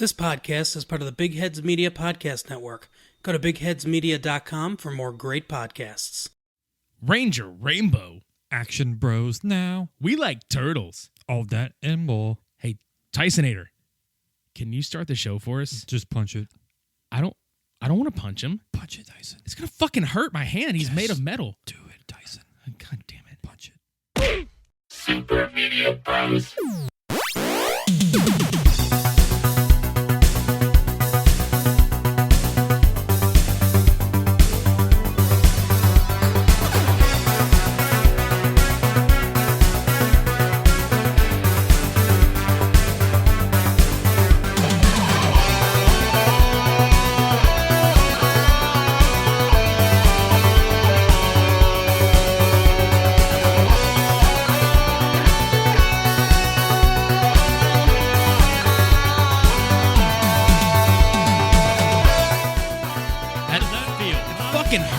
This podcast is part of the Big Heads Media Podcast Network. Go to bigheadsmedia.com for more great podcasts. Ranger Rainbow. Action Bros now. We like turtles. All that and more. Hey, Tysonator, can you start the show for us? Just punch it. I don't want to punch him. Punch it, Tyson. It's going to fucking hurt my hand. He's made of metal. Do it, Tyson. God damn it. Punch it. Super Media Bros.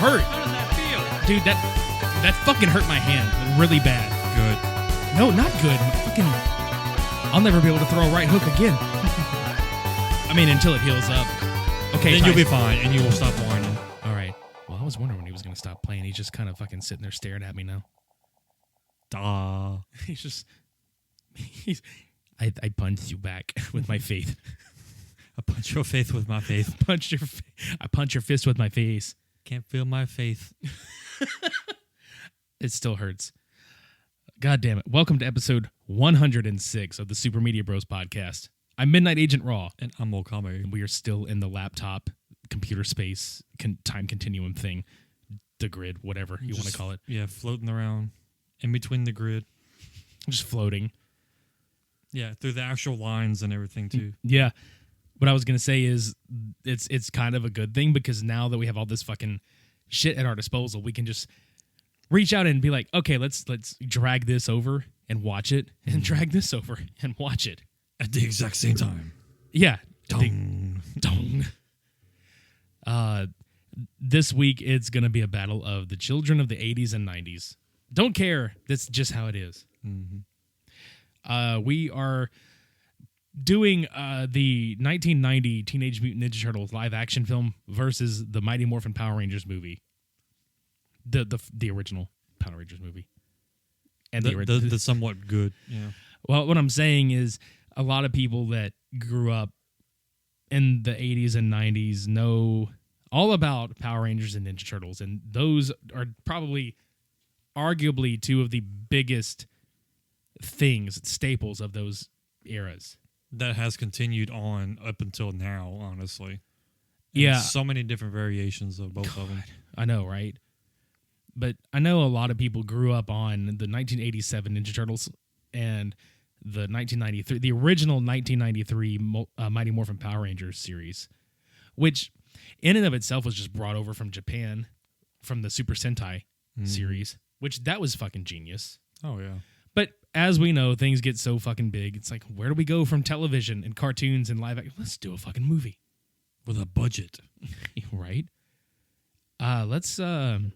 Hurt. How does that feel? Dude, that fucking hurt my hand really bad. Good. No, not good. I'll never be able to throw a right hook again. I mean, until it heals up. Okay, then you'll be fine, and you will stop whining. All right. Well, I was wondering when he was going to stop playing. He's just kind of fucking sitting there staring at me now. Duh. I punched you back with my faith. I punch your face with my face. I punch your fist with my face. Can't feel my face. It still hurts. God damn it. Welcome to episode 106 of the Super Media Bros podcast. I'm Midnight Agent Raw. And I'm Okame. And we are still in the laptop, computer space, time continuum thing. The grid, whatever you want to call it. Yeah, floating around in between the grid. Just floating. Yeah, through the actual lines and everything, too. Yeah. What I was going to say is it's kind of a good thing because now that we have all this fucking shit at our disposal, we can just reach out and be like, okay, let's drag this over and watch it and drag this over and watch it. At the exact same time. Yeah. Dong. Dong. This week, it's going to be a battle of the children of the 80s and 90s. Don't care. That's just how it is. Mm-hmm. We are doing the 1990 Teenage Mutant Ninja Turtles live action film versus the Mighty Morphin Power Rangers movie, the original Power Rangers movie, and the somewhat good. Yeah. Well, what I'm saying is a lot of people that grew up in the 80s and 90s know all about Power Rangers and Ninja Turtles, and those are probably arguably two of the biggest staples of those eras. That has continued on up until now, honestly. Yeah. So many different variations of both of them. I know, right? But I know a lot of people grew up on the 1987 Ninja Turtles and the 1993, the original 1993 Mighty Morphin Power Rangers series, which in and of itself was just brought over from Japan from the Super Sentai series, which that was fucking genius. Oh, yeah. But as we know, things get so fucking big. It's like, where do we go from television and cartoons and live action? Let's do a fucking movie. With a budget. Right? Let's get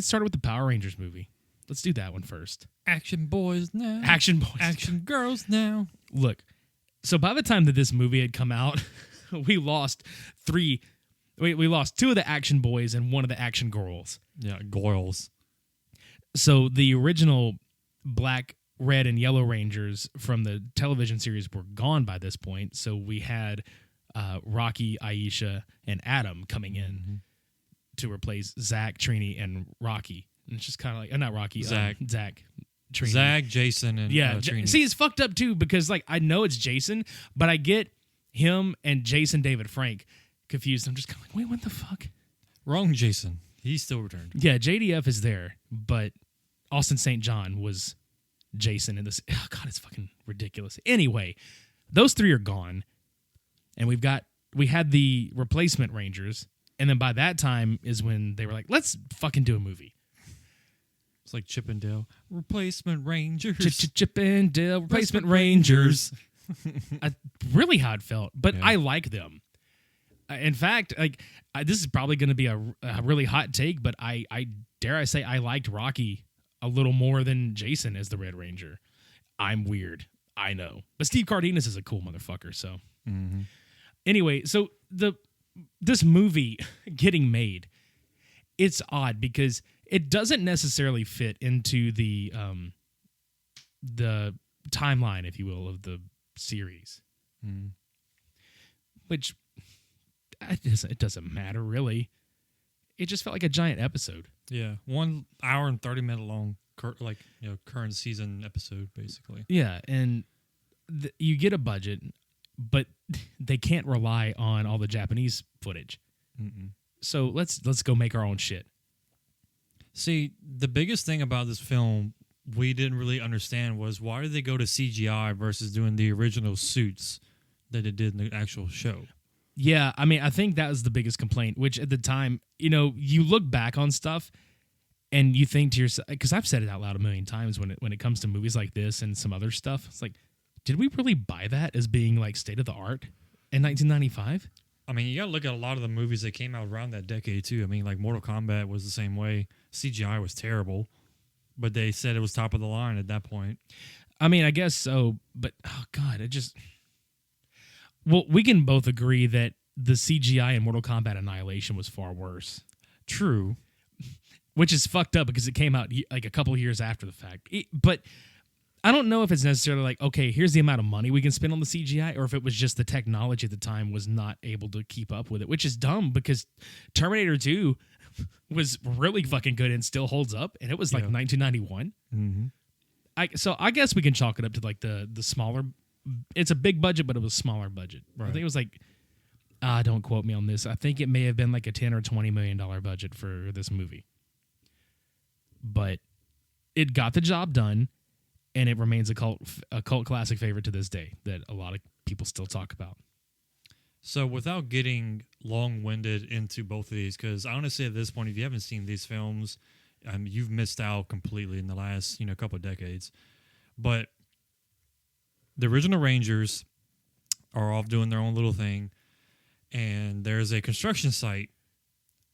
started with the Power Rangers movie. Let's do that one first. Action boys now. Action boys. Action girls now. Look, so by the time that this movie had come out, we lost two of the action boys and one of the action girls. Yeah, girls. So the original black, red, and yellow Rangers from the television series were gone by this point. So we had Rocky, Aisha, and Adam coming in to replace Zach, Trini, and Rocky. And it's just kind of like, not Rocky, Zach, Trini. Zach, Jason, and Trini. See, it's fucked up too because like I know it's Jason, but I get him and Jason David Frank confused. I'm just kind of like, wait, what the fuck? Wrong Jason. He still returned. Yeah, JDF is there, but Austin St. John was Jason in this. Oh, God, it's fucking ridiculous. Anyway, those three are gone, and we had the replacement Rangers, and then by that time is when they were like, let's fucking do a movie. It's like Chip and Dale. Replacement Rangers. Chip and Dale, replacement Rangers. Really how it felt, but I like them. In fact, this is probably going to be a really hot take, but I dare I say I liked Rocky a little more than Jason as the Red Ranger. I'm weird. I know. But Steve Cardenas is a cool motherfucker, so. Mm-hmm. Anyway, so this movie getting made, it's odd because it doesn't necessarily fit into the timeline, if you will, of the series. Mm. Which it doesn't matter really. It just felt like a giant episode. Yeah, 1 hour and 30-minute long, current season episode, basically. Yeah, and you get a budget, but they can't rely on all the Japanese footage. Mm-mm. So let's go make our own shit. See, the biggest thing about this film we didn't really understand was why did they go to CGI versus doing the original suits that they did in the actual show? Yeah, I mean, I think that was the biggest complaint, which at the time, you look back on stuff and you think to yourself, because I've said it out loud a million times when it comes to movies like this and some other stuff, it's like, did we really buy that as being like state of the art in 1995? I mean, you got to look at a lot of the movies that came out around that decade, too. I mean, like Mortal Kombat was the same way. CGI was terrible, but they said it was top of the line at that point. I mean, I guess so, but, oh, God, well, we can both agree that the CGI in Mortal Kombat Annihilation was far worse. True. Which is fucked up because it came out like a couple of years after the fact. But I don't know if it's necessarily like, okay, here's the amount of money we can spend on the CGI, or if it was just the technology at the time was not able to keep up with it, which is dumb because Terminator 2 was really fucking good and still holds up, and it was like 1991. Mm-hmm. So I guess we can chalk it up to like the smaller. It's a big budget, but it was smaller budget. Right. I think it was like, don't quote me on this. I think it may have been like a $10 or $20 million budget for this movie. But it got the job done, and it remains a cult classic favorite to this day that a lot of people still talk about. So without getting long-winded into both of these, because honestly at this point, if you haven't seen these films, you've missed out completely in the last couple of decades. But the original Rangers are off doing their own little thing, and there's a construction site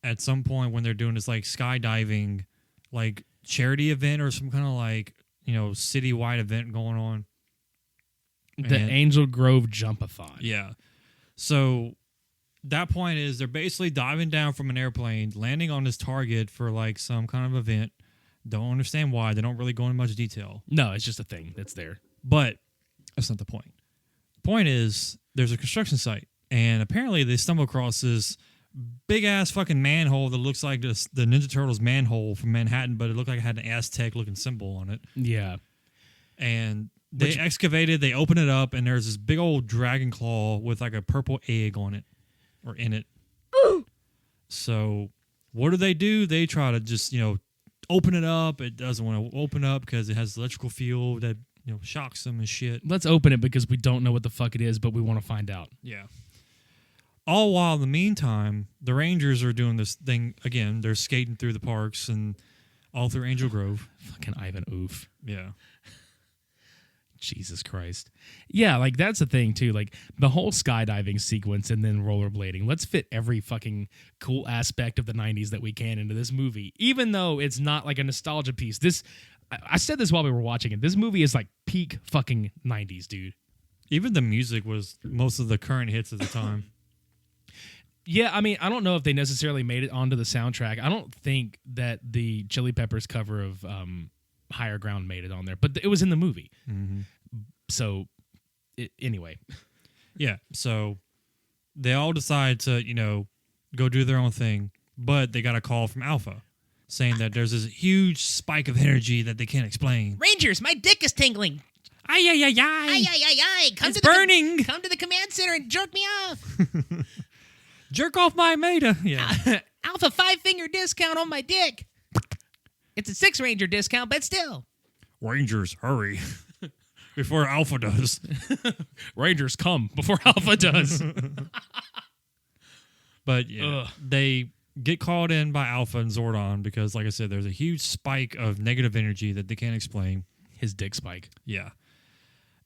at some point when they're doing this like skydiving like charity event or some kind of like citywide event going on. The Angel Grove Jumpathon. Yeah. So that point is they're basically diving down from an airplane, landing on this target for like some kind of event. Don't understand why. They don't really go into much detail. No, it's just a thing that's there. But that's not the point. The point is there's a construction site, and apparently they stumble across this big-ass fucking manhole that looks like the Ninja Turtles manhole from Manhattan, but it looked like it had an Aztec-looking symbol on it. Yeah. And they excavated, they open it up, and there's this big old dragon claw with like a purple egg on it, or in it. So what do? They try to just, open it up. It doesn't want to open up because it has electrical field that, shocks them and shit. Let's open it because we don't know what the fuck it is, but we want to find out. Yeah. All while in the meantime, the Rangers are doing this thing again. They're skating through the parks and all through Angel Grove. Fucking Ivan Oof. Yeah. Jesus Christ. Yeah, like that's the thing too. Like the whole skydiving sequence and then rollerblading. Let's fit every fucking cool aspect of the 90s that we can into this movie. Even though it's not like a nostalgia piece. I said this while we were watching it. This movie is like peak fucking 90s, dude. Even the music was most of the current hits at the time. Yeah, I mean, I don't know if they necessarily made it onto the soundtrack. I don't think that the Chili Peppers cover of Higher Ground made it on there, but it was in the movie. Mm-hmm. So, anyway. Yeah, so they all decide to, go do their own thing, but they got a call from Alpha saying that there's this huge spike of energy that they can't explain. Rangers, my dick is tingling. Ay, ay, ay, ay. Ay, ay, ay, ay. It's burning. Come to the command center and jerk me off. Jerk off my meta. Yeah. Alpha 5-finger discount on my dick. It's a 6-Ranger discount, but still. Rangers, hurry. Before Alpha does. Rangers, come before Alpha does. But yeah, they get called in by Alpha and Zordon because, like I said, there's a huge spike of negative energy that they can't explain. His dick spike. Yeah.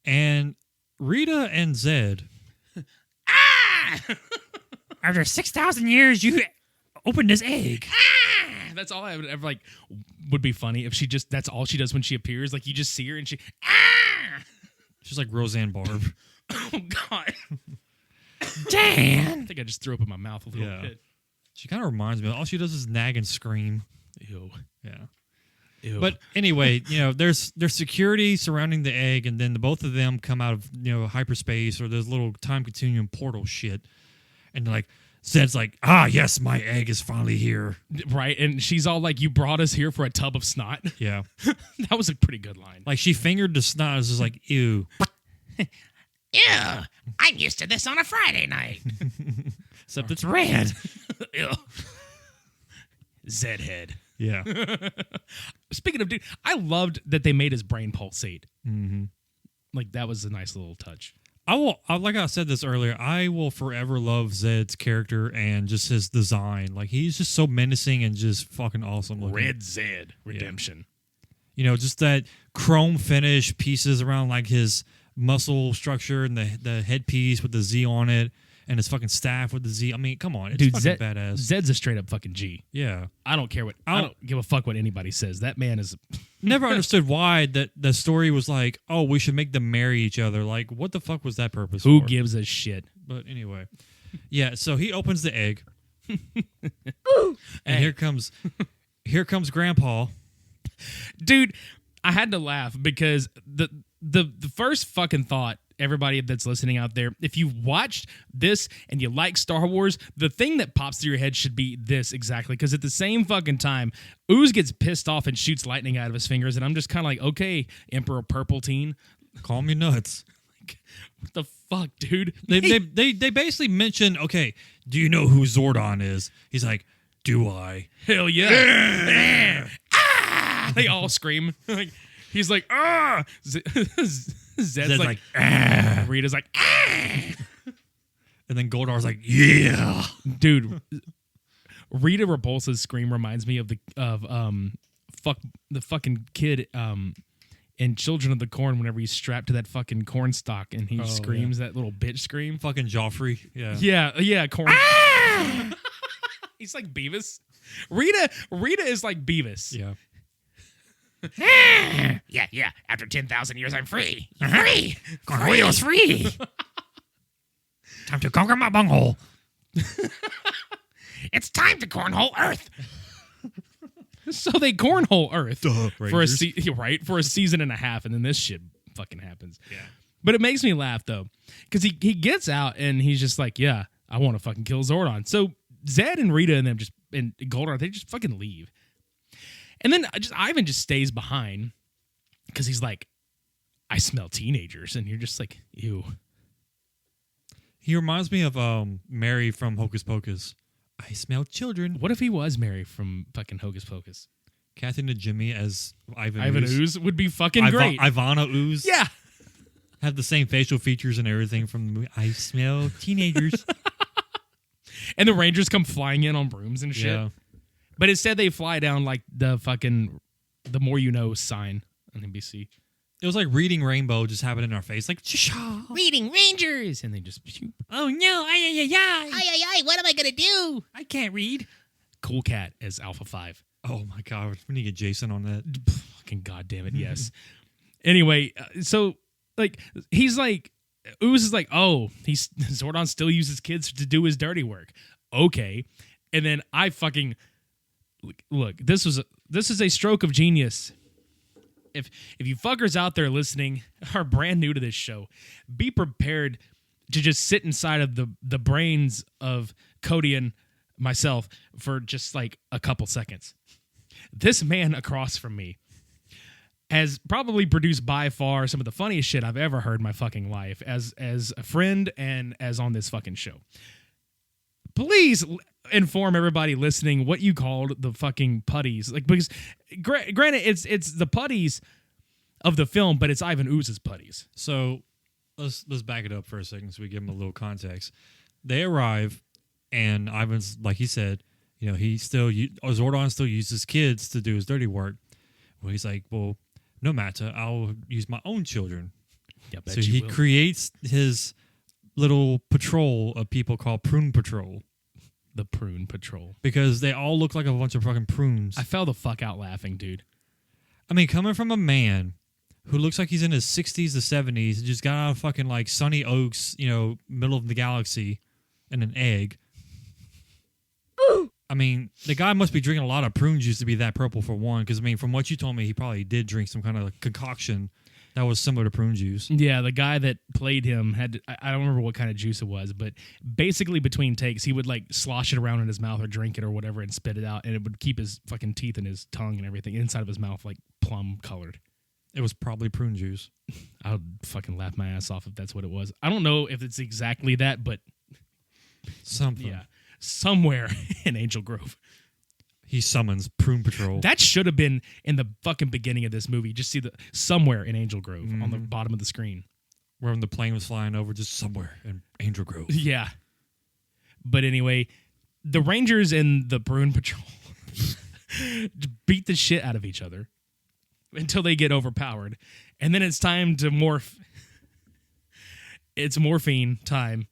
And Rita and Zed. After 6,000 years, you opened this egg. That's all I would ever would be funny if that's all she does when she appears. Like you just see her and she She's like Roseanne Barb. Oh God. Dan! I think I just threw up in my mouth a little Yeah. bit. She kind of reminds me. All she does is nag and scream. Ew. Yeah. Ew. But anyway, there's security surrounding the egg, and then both of them come out of hyperspace or this little time continuum portal shit, and they're like, Zed's like, yes, my egg is finally here. right, and she's all like, "You brought us here for a tub of snot." Yeah, That was a pretty good line. like she fingered the snot. It was just like, ew. Ew! I'm used to this on a Friday night. Except it's red. Ew. Zed head. Yeah. Speaking of, dude, I loved that they made his brain pulsate. Mm-hmm. Like that was a nice little touch. Like I said this earlier, I will forever love Zed's character and just his design. Like he's just so menacing and just fucking awesome looking. Red Zed redemption. Just that chrome finish pieces around like his muscle structure and the headpiece with the Z on it and his fucking staff with the Z. I mean, come on, it's Dude, fucking badass. Zed's a straight up fucking G. Yeah. I don't care I don't give a fuck what anybody says. That man is. Never understood why that the story was like, oh, we should make them marry each other. Like, what the fuck was that purpose Who for? gives a shit? But anyway. Yeah, so he opens the egg. And here comes Grandpa. Dude, I had to laugh because the first fucking thought, everybody that's listening out there, if you watched this and you like Star Wars, the thing that pops through your head should be this exactly. Because at the same fucking time, Ooze gets pissed off and shoots lightning out of his fingers, and I'm just kind of like, okay, Emperor Purpletine. Call me nuts. Like, what the fuck, dude? They basically mention, okay, do you know who Zordon is? He's like, do I? Hell yeah. Ah! They all scream. Like, he's like, ah! Zed's like, ah. Rita's like, ah! And then Goldar's like, yeah. Dude, Rita Repulsa's scream reminds me of the fucking kid in Children of the Corn whenever he's strapped to that fucking corn stalk and he screams that little bitch scream. Fucking Joffrey. Yeah. Yeah, corn. He's like Beavis. Rita is like Beavis. Yeah. Yeah. After 10,000 years, I'm free. Free! Cornholio's free! Time to conquer my bunghole. It's time to cornhole Earth! So they cornhole Earth for Rangers. a season and a half, and then this shit fucking happens. Yeah. But it makes me laugh though, because he gets out and he's just like, yeah, I want to fucking kill Zordon. So Zed and Rita and them and Goldar, they just fucking leave. And then Ivan just stays behind because he's like, I smell teenagers. And you're just like, ew. He reminds me of Mary from Hocus Pocus. I smell children. What if he was Mary from fucking Hocus Pocus? Kathy and Jimmy as Ivan Ooze would be fucking great. Ivana Ooze. Yeah. Have the same facial features and everything from the movie. I smell teenagers. And the Rangers come flying in on brooms and shit. Yeah. But instead they fly down like the fucking The More You Know sign on NBC. It was like reading Rainbow just happened in our face. Like, Reading Rangers! And they just, Oh no, ay, what am I gonna do? I can't read. Cool Cat as Alpha 5. oh my God, we need to get Jason on that. Fucking goddamn it, yes. Anyway, so like he's like, Ooze is like, oh, Zordon still uses kids to do his dirty work. Okay. And then I fucking look, this is a stroke of genius. If you fuckers out there listening are brand new to this show, be prepared to just sit inside of the brains of Cody and myself for just like a couple seconds. This man across from me has probably produced by far some of the funniest shit I've ever heard in my fucking life as a friend and as on this fucking show. Please inform everybody listening what you called the fucking putties. Like, because granted, it's the putties of the film, but it's Ivan Ooze's putties. So let's back it up for a second so we give him a little context. They arrive, and Ivan's, like he said, Zordon still uses kids to do his dirty work. Well, he's like, well, no matter, I'll use my own children. Yeah, bet So you he will. creates his little patrol of people called Prune Patrol The Prune Patrol. because they all look like a bunch of fucking prunes. I fell the fuck out laughing, dude. I mean, coming from a man who looks like he's in his 60s to 70s, and just got out of fucking like Sunny Oaks, middle of the galaxy, and an egg. I mean, the guy must be drinking a lot of prune juice to be that purple for one, because I mean, from what you told me, he probably did drink some kind of like concoction that was similar to prune juice. Yeah, the guy that played him I don't remember what kind of juice it was, but basically between takes, he would like slosh it around in his mouth or drink it or whatever and spit it out, and it would keep his fucking teeth and his tongue and everything inside of his mouth like plum colored. It was probably prune juice. I would fucking laugh my ass off if that's what it was. I don't know if it's exactly that, but something. Yeah, somewhere in Angel Grove. He summons Prune Patrol. That should have been in the fucking beginning of this movie. Just see somewhere in Angel Grove on the bottom of the screen. Where when the plane was flying over, just somewhere in Angel Grove. Yeah. But anyway, the Rangers and the Prune Patrol beat the shit out of each other until they get overpowered. And then it's time to morph. It's morphine time.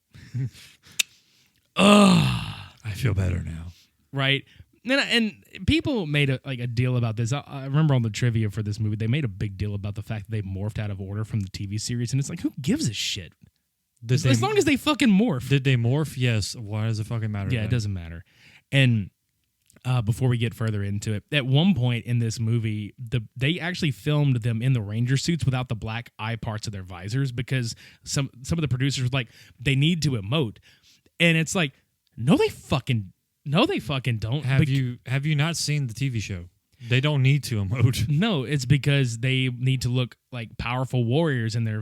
I feel better now. Right? And people made a deal about this. I remember on the trivia for this movie, they made a big deal about the fact that they morphed out of order from the TV series. And it's like, who gives a shit? As long as they fucking morph. Did they morph? Yes. Why does it fucking matter? Yeah, it doesn't matter. And before we get further into it, at one point in this movie, they actually filmed them in the Ranger suits without the black eye parts of their visors because some of the producers were like, they need to emote. And it's like, no, they fucking don't. Have you not seen the TV show? They don't need to emote. No, it's because they need to look like powerful warriors in their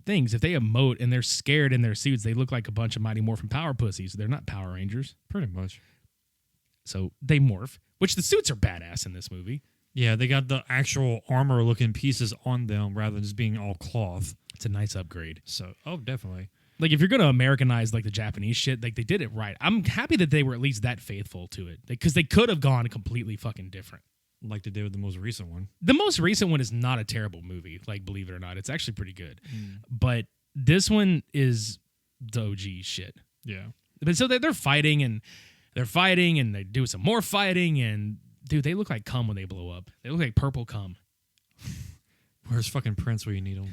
things. If they emote and they're scared in their suits, they look like a bunch of Mighty Morphin Power pussies. They're not Power Rangers. Pretty much. So they morph, which the suits are badass in this movie. Yeah, they got the actual armor-looking pieces on them rather than just being all cloth. It's a nice upgrade. So, definitely. Like, if you're going to Americanize, like, the Japanese shit, like, they did it right. I'm happy that they were at least that faithful to it. Because they could have gone completely fucking different. Like they did with the most recent one. The most recent one is not a terrible movie, like, believe it or not. It's actually pretty good. But this one is the OG shit. Yeah. But so they're fighting, and they do some more fighting, and, dude, they look like cum when they blow up. They look like purple cum. Where's fucking Prince where you need him?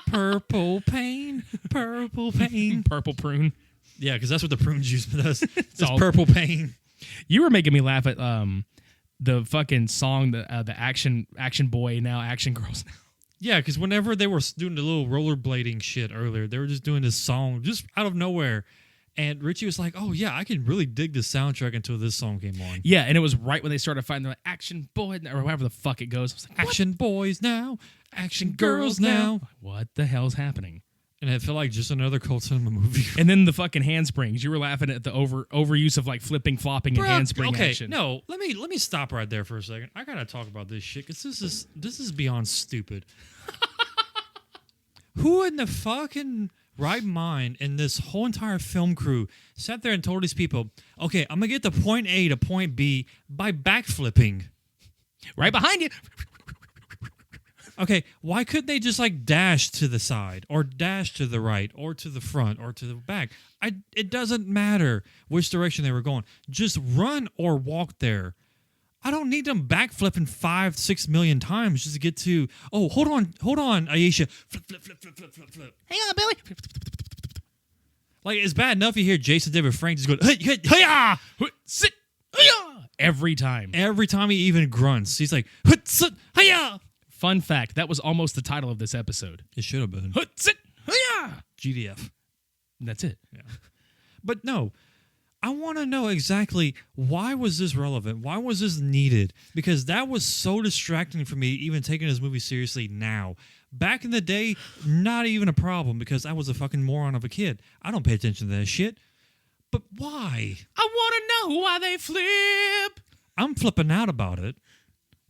Purple pain, purple pain. Purple prune. Yeah, because that's what the prune juice does. It's all purple pain. You were making me laugh at the fucking song, the action boy, now action girls now. Yeah, because whenever they were doing the little rollerblading shit earlier, they were just doing this song just out of nowhere. And Richie was like, oh, yeah, I can really dig the soundtrack until this song came on. Yeah, and it was right when they started fighting. They're like, action boy, or however the fuck it goes. I was like, action boys now, action girls now. What the hell's happening? And it felt like just another Cult Cinema movie. And then the fucking handsprings. You were laughing at the overuse of like flipping, flopping, and handspring action. No, let me stop right there for a second. I gotta talk about this shit because this is beyond stupid. Who in the fucking right mind in this whole entire film crew sat there and told these people, okay, I'm gonna get to point A to point B by backflipping. Right behind you. Okay, why couldn't they just like dash to the side or dash to the right or to the front or to the back? It doesn't matter which direction they were going. Just run or walk there. I don't need them backflipping 5-6 million times just to get to, oh, hold on, Aisha. Flip, flip, flip, flip, flip, flip, flip. Hang on, Billy. Like, it's bad enough you hear Jason David Frank just go, hey-ya! Sit. Hi-ya! Every time. Every time he even grunts, he's like, hey-ya! Fun fact, that was almost the title of this episode. It should have been. Sit. Hi-ya! GDF. That's it. Yeah. But no, I want to know exactly why was this relevant? Why was this needed? Because that was so distracting for me, even taking this movie seriously now. Back in the day, not even a problem because I was a fucking moron of a kid. I don't pay attention to that shit. But why? I want to know why they flip. I'm flipping out about it.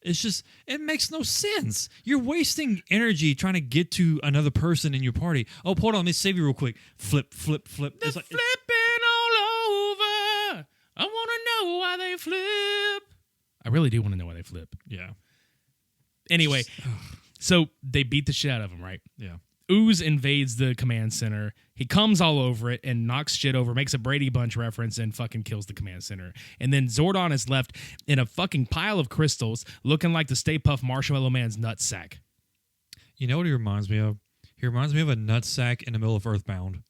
It's just, it makes no sense. You're wasting energy trying to get to another person in your party. Oh, hold on, let me save you real quick. Flip, flip, flip. They're flipping all over. I want to know why they flip. I really do want to know why they flip. Yeah. Anyway, so they beat the shit out of him, right? Yeah. Ooze invades the command center. He comes all over it and knocks shit over, makes a Brady Bunch reference, and fucking kills the command center. And then Zordon is left in a fucking pile of crystals looking like the Stay Puft Marshmallow Man's nutsack. You know what he reminds me of? He reminds me of a nutsack in the middle of Earthbound.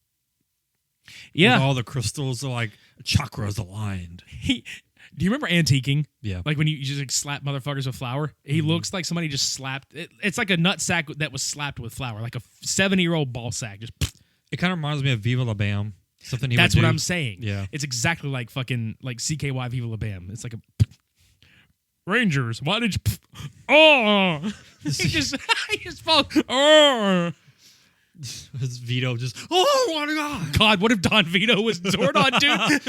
Yeah. With all the crystals are like chakras aligned. Do you remember antiquing? Yeah. Like when you just like slap motherfuckers with flour? He looks like somebody just slapped. It's like a nut sack that was slapped with flour, like a 70-year-old ball sack. Just. It kind of reminds me of Viva la Bam. Something he That's would what do. I'm saying. Yeah. It's exactly like fucking like CKY Viva la Bam. It's like a Rangers. Why did you? Oh, he just falls. Oh. His Vito just, oh my God. God, what if Don Vito was Zordon, dude?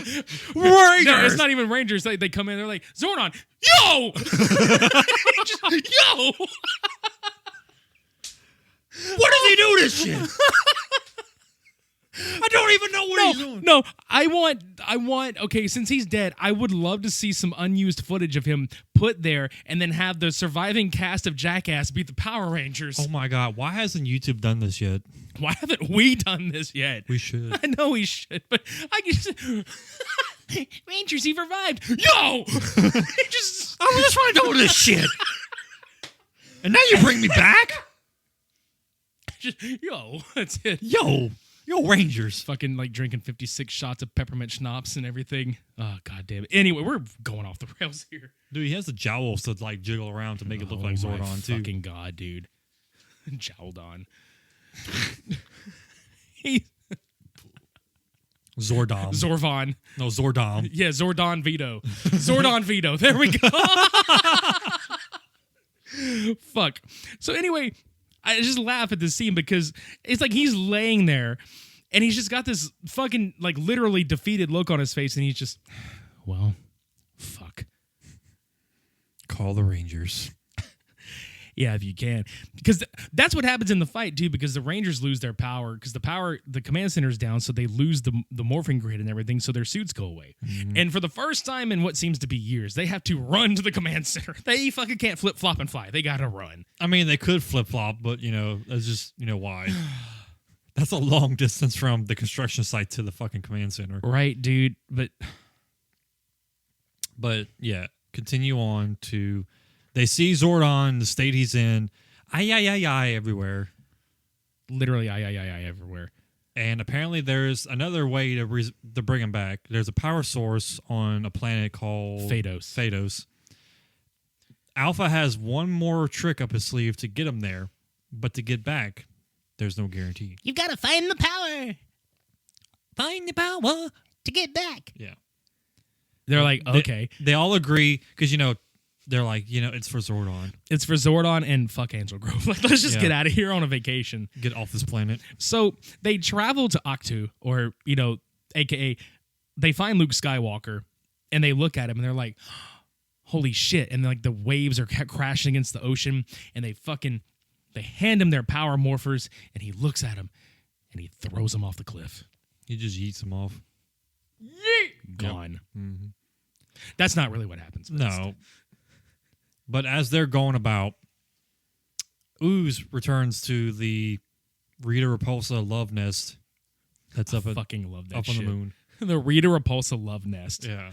Rangers. No, it's not even Rangers. They come in, they're like, Zordon, yo! Just, yo! What does he do this shit? I don't even know what he's doing. No, I want, okay, since he's dead, I would love to see some unused footage of him put there and then have the surviving cast of Jackass beat the Power Rangers. Oh my God. Why hasn't YouTube done this yet? Why haven't we done this yet? We should. I know we should, but I just... Rangers, he revived. Yo! He just... I was just trying to do this shit. And now you bring me back? Just, yo, that's it. Yo, Rangers. Fucking like drinking 56 shots of peppermint schnapps and everything. Oh, God damn it. Anyway, we're going off the rails here. Dude, he has the jowls to like jiggle around to make it look like Oh, my Zordon too. fucking God, dude. Jowldon. He, Zordon. Zorvon. No, Zordon. Yeah, Zordon Vito. Zordon Vito. There we go. Fuck. So anyway, I just laugh at this scene because it's like he's laying there and he's just got this fucking like literally defeated look on his face and he's just, well, fuck. Call the Rangers. Yeah, if you can. Because that's what happens in the fight, too, because the Rangers lose their power, because the command center's down, so they lose the morphing grid and everything, so their suits go away. Mm-hmm. And for the first time in what seems to be years, they have to run to the command center. They fucking can't flip-flop and fly. They gotta run. I mean, they could flip-flop, but, that's just, why. That's a long distance from the construction site to the fucking command center. Right, dude, But, yeah, continue on to... They see Zordon, the state he's in, ay, everywhere. Literally, everywhere. And apparently there's another way to bring him back. There's a power source on a planet called... Phaedos. Alpha has one more trick up his sleeve to get him there, but to get back, there's no guarantee. You've got to find the power. Find the power to get back. Yeah. They're like, okay. They all agree, because, they're like, it's for Zordon. It's for Zordon and fuck Angel Grove. Like, let's just get out of here on a vacation. Get off this planet. So they travel to Octu, or, a.k.a. they find Luke Skywalker, and they look at him, and they're like, holy shit. And, like, the waves are crashing against the ocean, and they hand him their power morphers, and he looks at him, and he throws them off the cliff. He just yeets them off. Yeet! Gone. Yep. Mm-hmm. That's not really what happens. No. But as they're going about, Ooze returns to the Rita Repulsa love nest that's up fucking love that up shit. on the moon. The Rita Repulsa love nest. Yeah.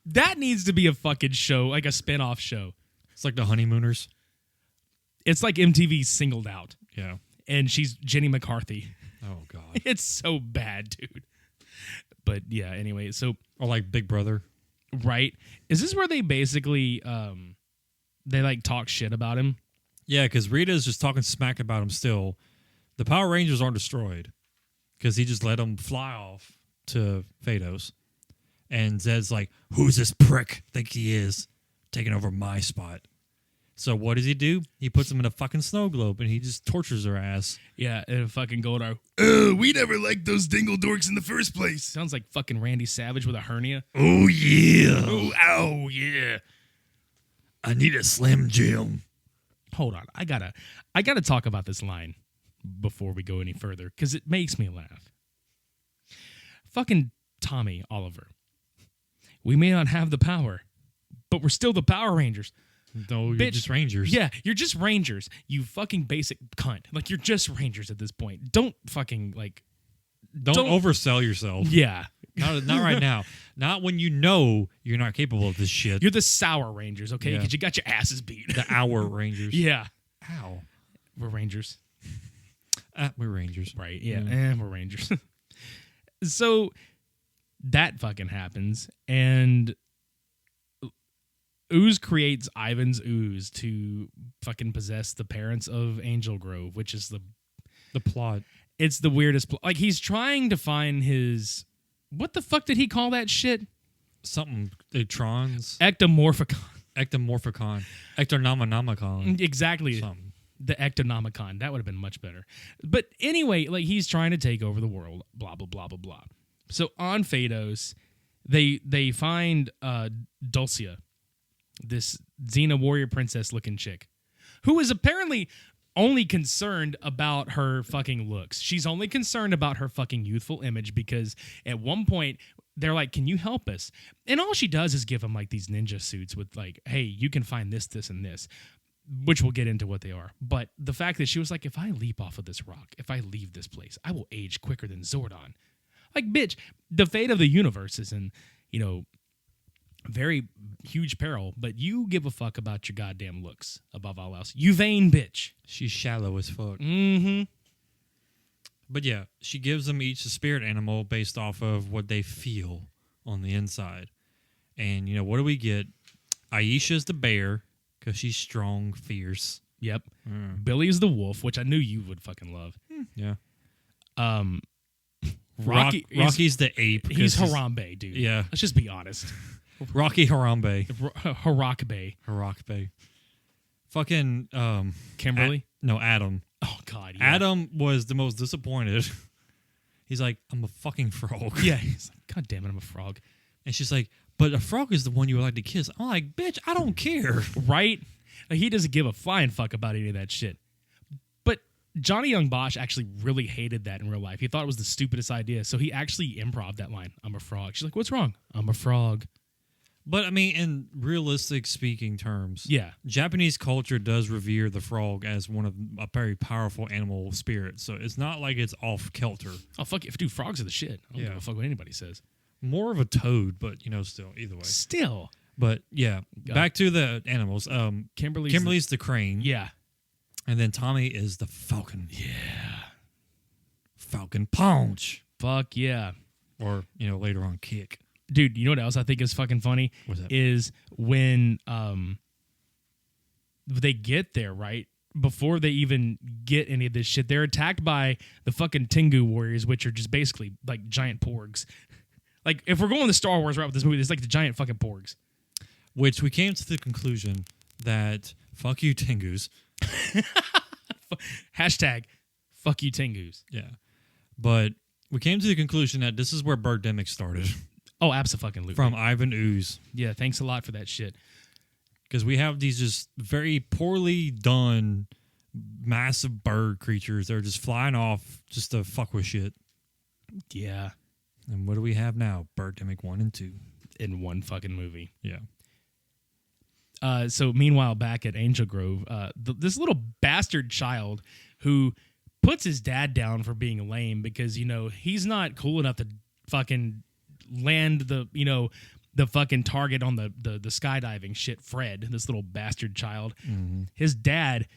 That needs to be a fucking show, like a spin-off show. It's like the Honeymooners. It's like MTV Singled Out. Yeah. And she's Jenny McCarthy. Oh, God. It's so bad, dude. But yeah, anyway, so... Or like Big Brother. Right? Is this where they basically... they like talk shit about him? Yeah, because Rita's just talking smack about him still. The Power Rangers aren't destroyed because he just let them fly off to Phaedos. And Zed's like, who's this prick think he is? Taking over my spot. So what does he do? He puts them in a fucking snow globe and he just tortures their ass. Yeah, and fucking Goldar. Oh, we never liked those dingle dorks in the first place. Sounds like fucking Randy Savage with a hernia. Oh, yeah. Oh, ow, yeah. I need a Slim Jim. Hold on. I gotta talk about this line before we go any further, because it makes me laugh. Fucking Tommy Oliver. We may not have the power, but we're still the Power Rangers. No, you're Bitch, just Rangers. Yeah, you're just Rangers. You fucking basic cunt. Like, you're just Rangers at this point. Don't fucking, like... Don't oversell yourself. Yeah. Not right now. Not when you know you're not capable of this shit. You're the Sour Rangers, okay? Yeah. Because you got your asses beat. The Hour Rangers. Yeah. Ow. We're Rangers. We're Rangers. Right, yeah. We're Rangers. So that fucking happens, and Ooze creates Ivan's ooze to fucking possess the parents of Angel Grove, which is The plot. it's the weirdest. Like, he's trying to find his. What the fuck did he call that shit? Something. The Trons. Ectomorphicon. Ectomorphicon. Ectonomicon. Exactly. Something. The Ectonomicon. That would have been much better. But anyway, like, he's trying to take over the world. Blah blah blah blah blah. So on Phaedos, they find Dulcia, this Xena warrior princess looking chick, who is apparently only concerned about her fucking looks. She's only concerned about her fucking youthful image, because at one point they're like, "Can you help us?" And all she does is give them like these ninja suits with like, "Hey, you can find this, this, and this," which we'll get into what they are. But the fact that she was like, "If I leap off of this rock, if I leave this place, I will age quicker than Zordon." Like, bitch, the fate of the universe is in, very huge peril, but you give a fuck about your goddamn looks above all else. You vain bitch. She's shallow as fuck. Mm-hmm. But yeah, she gives them each a spirit animal based off of what they feel on the inside. And, what do we get? Aisha's the bear, because she's strong, fierce. Yep. Billy's the wolf, which I knew you would fucking love. Yeah. Rocky's the ape. He's Harambe, dude. Yeah. Let's just be honest. Rocky Harambe. Harakbe. Fucking Kimberly? Adam. Oh, God, yeah. Adam was the most disappointed. He's like, I'm a fucking frog. Yeah. He's like, God damn it, I'm a frog. And she's like, but a frog is the one you would like to kiss. I'm like, bitch, I don't care. Right? Like, he doesn't give a flying fuck about any of that shit. But Johnny Young Bosch actually really hated that in real life. He thought it was the stupidest idea. So he actually improv that line. I'm a frog. She's like, what's wrong? I'm a frog. But, I mean, in realistic speaking terms, Yeah. Japanese culture does revere the frog as one of a very powerful animal spirit. So it's not like it's off kilter. Oh, fuck it. Dude, frogs are the shit. I don't give a fuck what anybody says. More of a toad, but, still, either way. Still. But, yeah, back to the animals. Kimberly's the crane. Yeah. And then Tommy is the falcon. Yeah. Falcon punch. Fuck yeah. Or, later on, kick. Dude, you know what else I think is fucking funny? What's that? Is when they get there, right? Before they even get any of this shit, they're attacked by the fucking Tengu warriors, which are just basically like giant porgs. Like, if we're going the Star Wars route with this movie, it's like the giant fucking porgs. Which we came to the conclusion that fuck you, Tengus. Hashtag fuck you, Tengus. Yeah. But we came to the conclusion that this is where Birdemic started. Oh, absolutely. From Ivan Ooze. Yeah, thanks a lot for that shit. Because we have these just very poorly done massive bird creatures that are just flying off just to fuck with shit. Yeah. And what do we have now? Birdemic 1 and 2. In one fucking movie. Yeah. So meanwhile, back at Angel Grove, this little bastard child who puts his dad down for being lame because, he's not cool enough to fucking land the fucking target on the skydiving shit. Fred, this little bastard child, his dad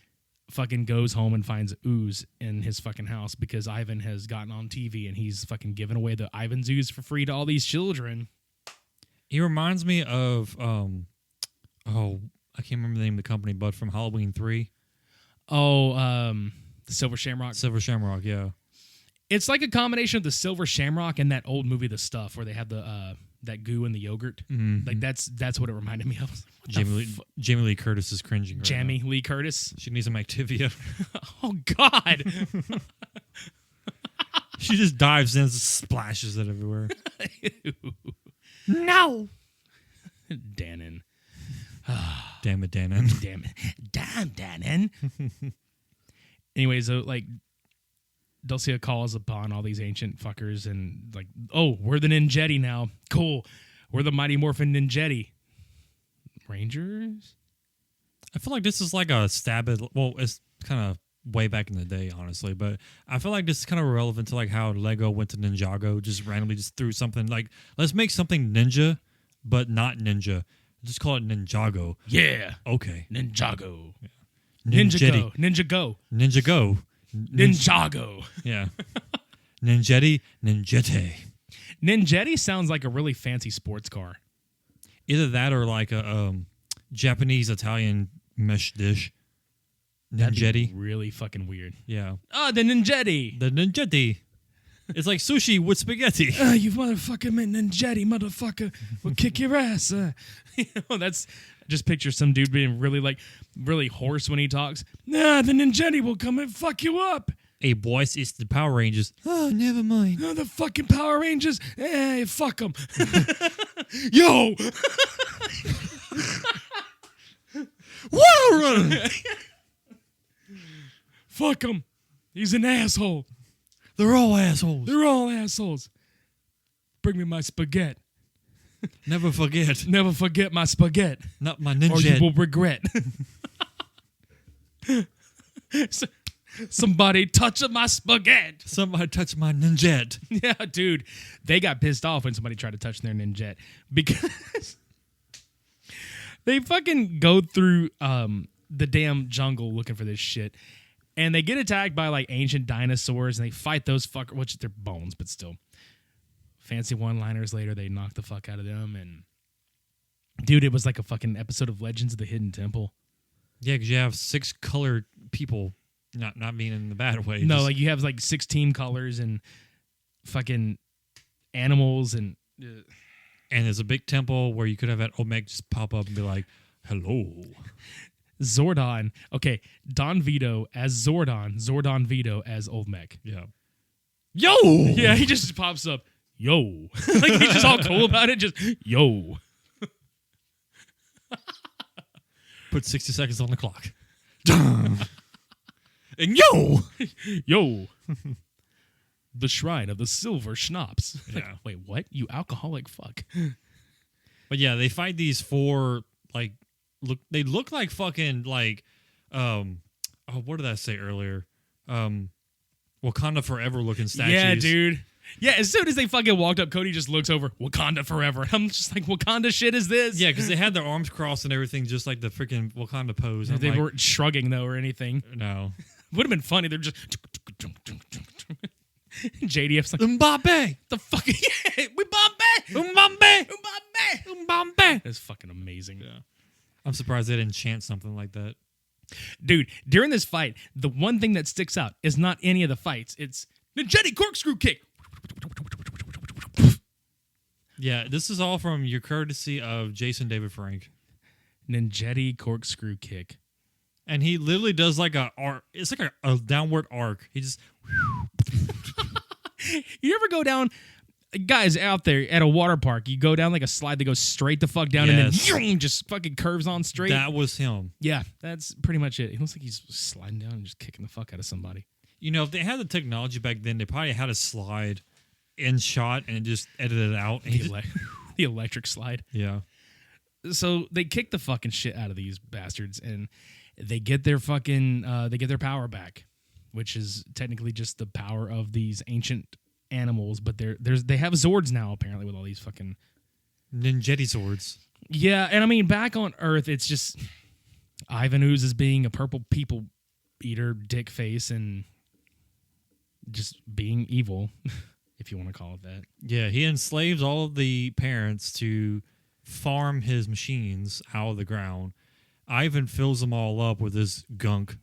fucking goes home and finds ooze in his fucking house because Ivan has gotten on TV and he's fucking giving away the Ivan's ooze for free to all these children. He reminds me of I can't remember the name of the company, but from Halloween 3. The Silver Shamrock. Silver Shamrock, yeah. It's like a combination of the Silver Shamrock and that old movie The Stuff where they have the that goo in the yogurt. Mm-hmm. Like that's what it reminded me of. Jamie Lee Curtis is cringing right Jamie now. Lee Curtis. She needs some Activia. Oh God. She just dives in and splashes it everywhere. No. Dannon. Damn it, Dannon. Damn it. Damn, Dannon. Anyway, so like Dulcia calls upon all these ancient fuckers and like, oh, we're the Ninjetti now. Cool. We're the Mighty Morphin Ninjetti. Rangers? I feel like this is like a stab at, well, it's kind of way back in the day, honestly, but I feel like this is kind of relevant to like how Lego went to Ninjago, just randomly just threw something like, let's make something ninja, but not ninja. Just call it Ninjago. Yeah. Okay. Ninjago. Yeah. Ninjago. Ninja Go. Ninjago. Yeah. Ninjetti. Ninjete. Ninjetti sounds like a really fancy sports car. Either that or like a Japanese Italian mesh dish. Ninjetti. Really fucking weird. Yeah. Oh, the Ninjetti. The Ninjetti. It's like sushi with spaghetti. You motherfucker, Ninjetti, motherfucker, will kick your ass. That's just picture some dude being really hoarse when he talks. Nah, the Ninjetti will come and fuck you up. Hey, boys, it's the Power Rangers. Oh, never mind. Oh, the fucking Power Rangers. Hey, fuck them. Yo. What? Fuck him. He's an asshole. They're all assholes. They're all assholes. Bring me my spaghetti. Never forget. Never forget my spaghetti. Not my Or ninja. you will regret. Somebody touch my spaghetti. Somebody touch my ninjet. Yeah, dude. They got pissed off when somebody tried to touch their ninjet because they fucking go through the damn jungle looking for this shit. And they get attacked by like ancient dinosaurs and they fight those fuckers, which they're bones, but still. Fancy one-liners later, they knock the fuck out of them. And dude, it was like a fucking episode of Legends of the Hidden Temple. Yeah, because you have 6 colored people, not mean in the bad way. No, just- like you have like 16 colors and fucking animals and and there's a big temple where you could have had Omega just pop up and be like, hello. Zordon. Okay, Don Vito as Zordon. Zordon Vito as Old Mech. Yeah. Yo! Yeah, he just pops up. Yo. Like he's just all cool about it. Just, yo. Put 60 seconds on the clock. And yo! Yo. The Shrine of the Silver Schnapps. Like, Yeah. wait, what? You alcoholic fuck. But yeah, they fight these 4, like, they look like fucking, like, what did I say earlier? Wakanda Forever looking statues. Yeah, dude. Yeah, as soon as they fucking walked up, Cody just looks over, Wakanda Forever. I'm just like, Wakanda shit is this? Yeah, because they had their arms crossed and everything, just like the freaking Wakanda pose. They I'm like, weren't shrugging, though, or anything. no. Would have been funny. They're just... JDF's like, Mbappe! the fuck? Yeah, we Bombay! Mbappe! Bombay! Mbappe! That's fucking amazing. Yeah. I'm surprised they didn't chant something like that. Dude, during this fight, the one thing that sticks out is not any of the fights. It's Ninjetti corkscrew kick. Yeah, this is all from your courtesy of Jason David Frank. Ninjetti corkscrew kick. And he literally does like a arc. It's like a downward arc. He just... You ever go down, guys out there at a water park, you go down like a slide that goes straight the fuck down Yes. and then just fucking curves on straight? That was him. Yeah, that's pretty much it. He looks like he's sliding down and just kicking the fuck out of somebody. You know, if they had the technology back then, they probably had a slide in shot and just edited it out. And he just- The electric slide. yeah. So they kick the fucking shit out of these bastards and they get their fucking they get their power back, which is technically just the power of these ancient animals, but they have Zords now apparently with all these fucking Ninjetti swords. Yeah, and I mean back on Earth it's just Ivan Ooze as being a purple people eater dick face and just being evil, if you want to call it that. Yeah, he enslaves all of the parents to farm his machines out of the ground. Ivan fills them all up with his gunk.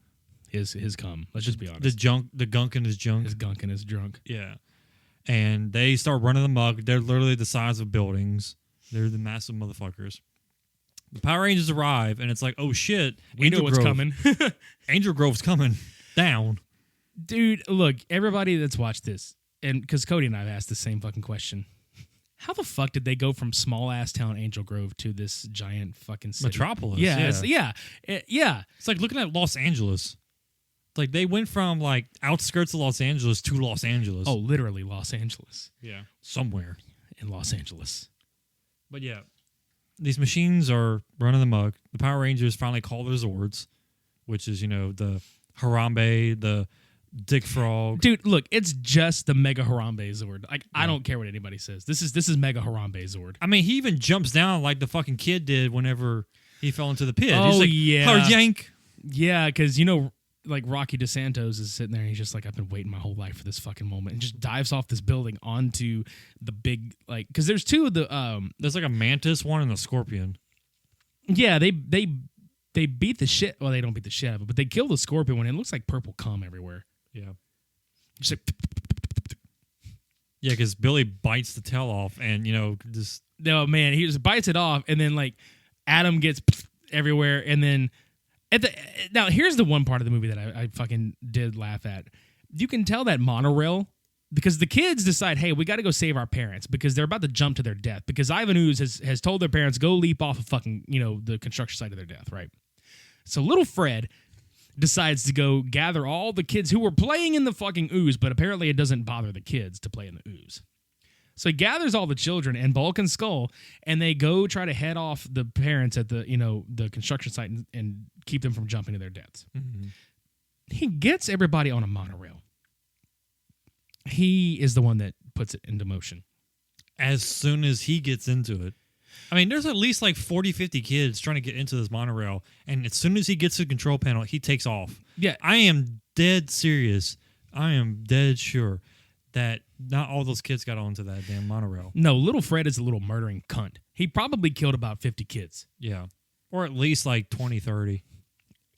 His cum. Let's just be honest. The gunk in his junk. His gunk and his drunk. Yeah. And they start running amok. They're literally the size of buildings. They're the massive motherfuckers. The Power Rangers arrive, and it's like, oh shit. We know what's coming. Angel Grove's coming down. Dude, look, everybody that's watched this, and because Cody and I have asked the same fucking question. How the fuck did they go from small ass town Angel Grove to this giant fucking city? Metropolis. Yeah. It's like looking at Los Angeles. It's like they went from like outskirts of Los Angeles to Los Angeles. Oh, literally Los Angeles. yeah. Somewhere. In Los Angeles. But yeah. These machines are running amok. The Power Rangers finally call their Zords, which is, the Harambe, the Dick Frog. Dude, look, it's just the Mega Harambe Zord. Like, I don't care what anybody says. This is Mega Harambe Zord. I mean, he even jumps down like the fucking kid did whenever he fell into the pit. Oh, He's like, yeah. "Hard yank." Yeah, because like Rocky DeSantos is sitting there and he's just like, I've been waiting my whole life for this fucking moment, and just dives off this building onto the big, like, because there's two of the There's like a mantis one and a scorpion. yeah, they beat the shit. Well, they don't beat the shit out of it, but they kill the scorpion one. And it looks like purple cum everywhere. Yeah. Just like, Yeah, because Billy bites the tail off, and just no man, he just bites it off, and then like Adam gets everywhere, and then now here's the one part of the movie that I fucking did laugh at. You can tell that monorail, because the kids decide, hey, we got to go save our parents because they're about to jump to their death, because Ivan Ooze has told their parents, go leap off of fucking the construction site of their death, right? So little Fred decides to go gather all the kids who were playing in the fucking ooze, but apparently it doesn't bother the kids to play in the ooze. So he gathers all the children and Bulk and Skull, and they go try to head off the parents at the the construction site and keep them from jumping to their deaths. mm-hmm. He gets everybody on a monorail. He is the one that puts it into motion. As soon as he gets into it. I mean, there's at least like 40, 50 kids trying to get into this monorail, and as soon as he gets to the control panel, he takes off. Yeah. I am dead serious. I am dead sure that not all those kids got onto that damn monorail. No, little Fred is a little murdering cunt. He probably killed about 50 kids. Yeah. Or at least like 20, 30.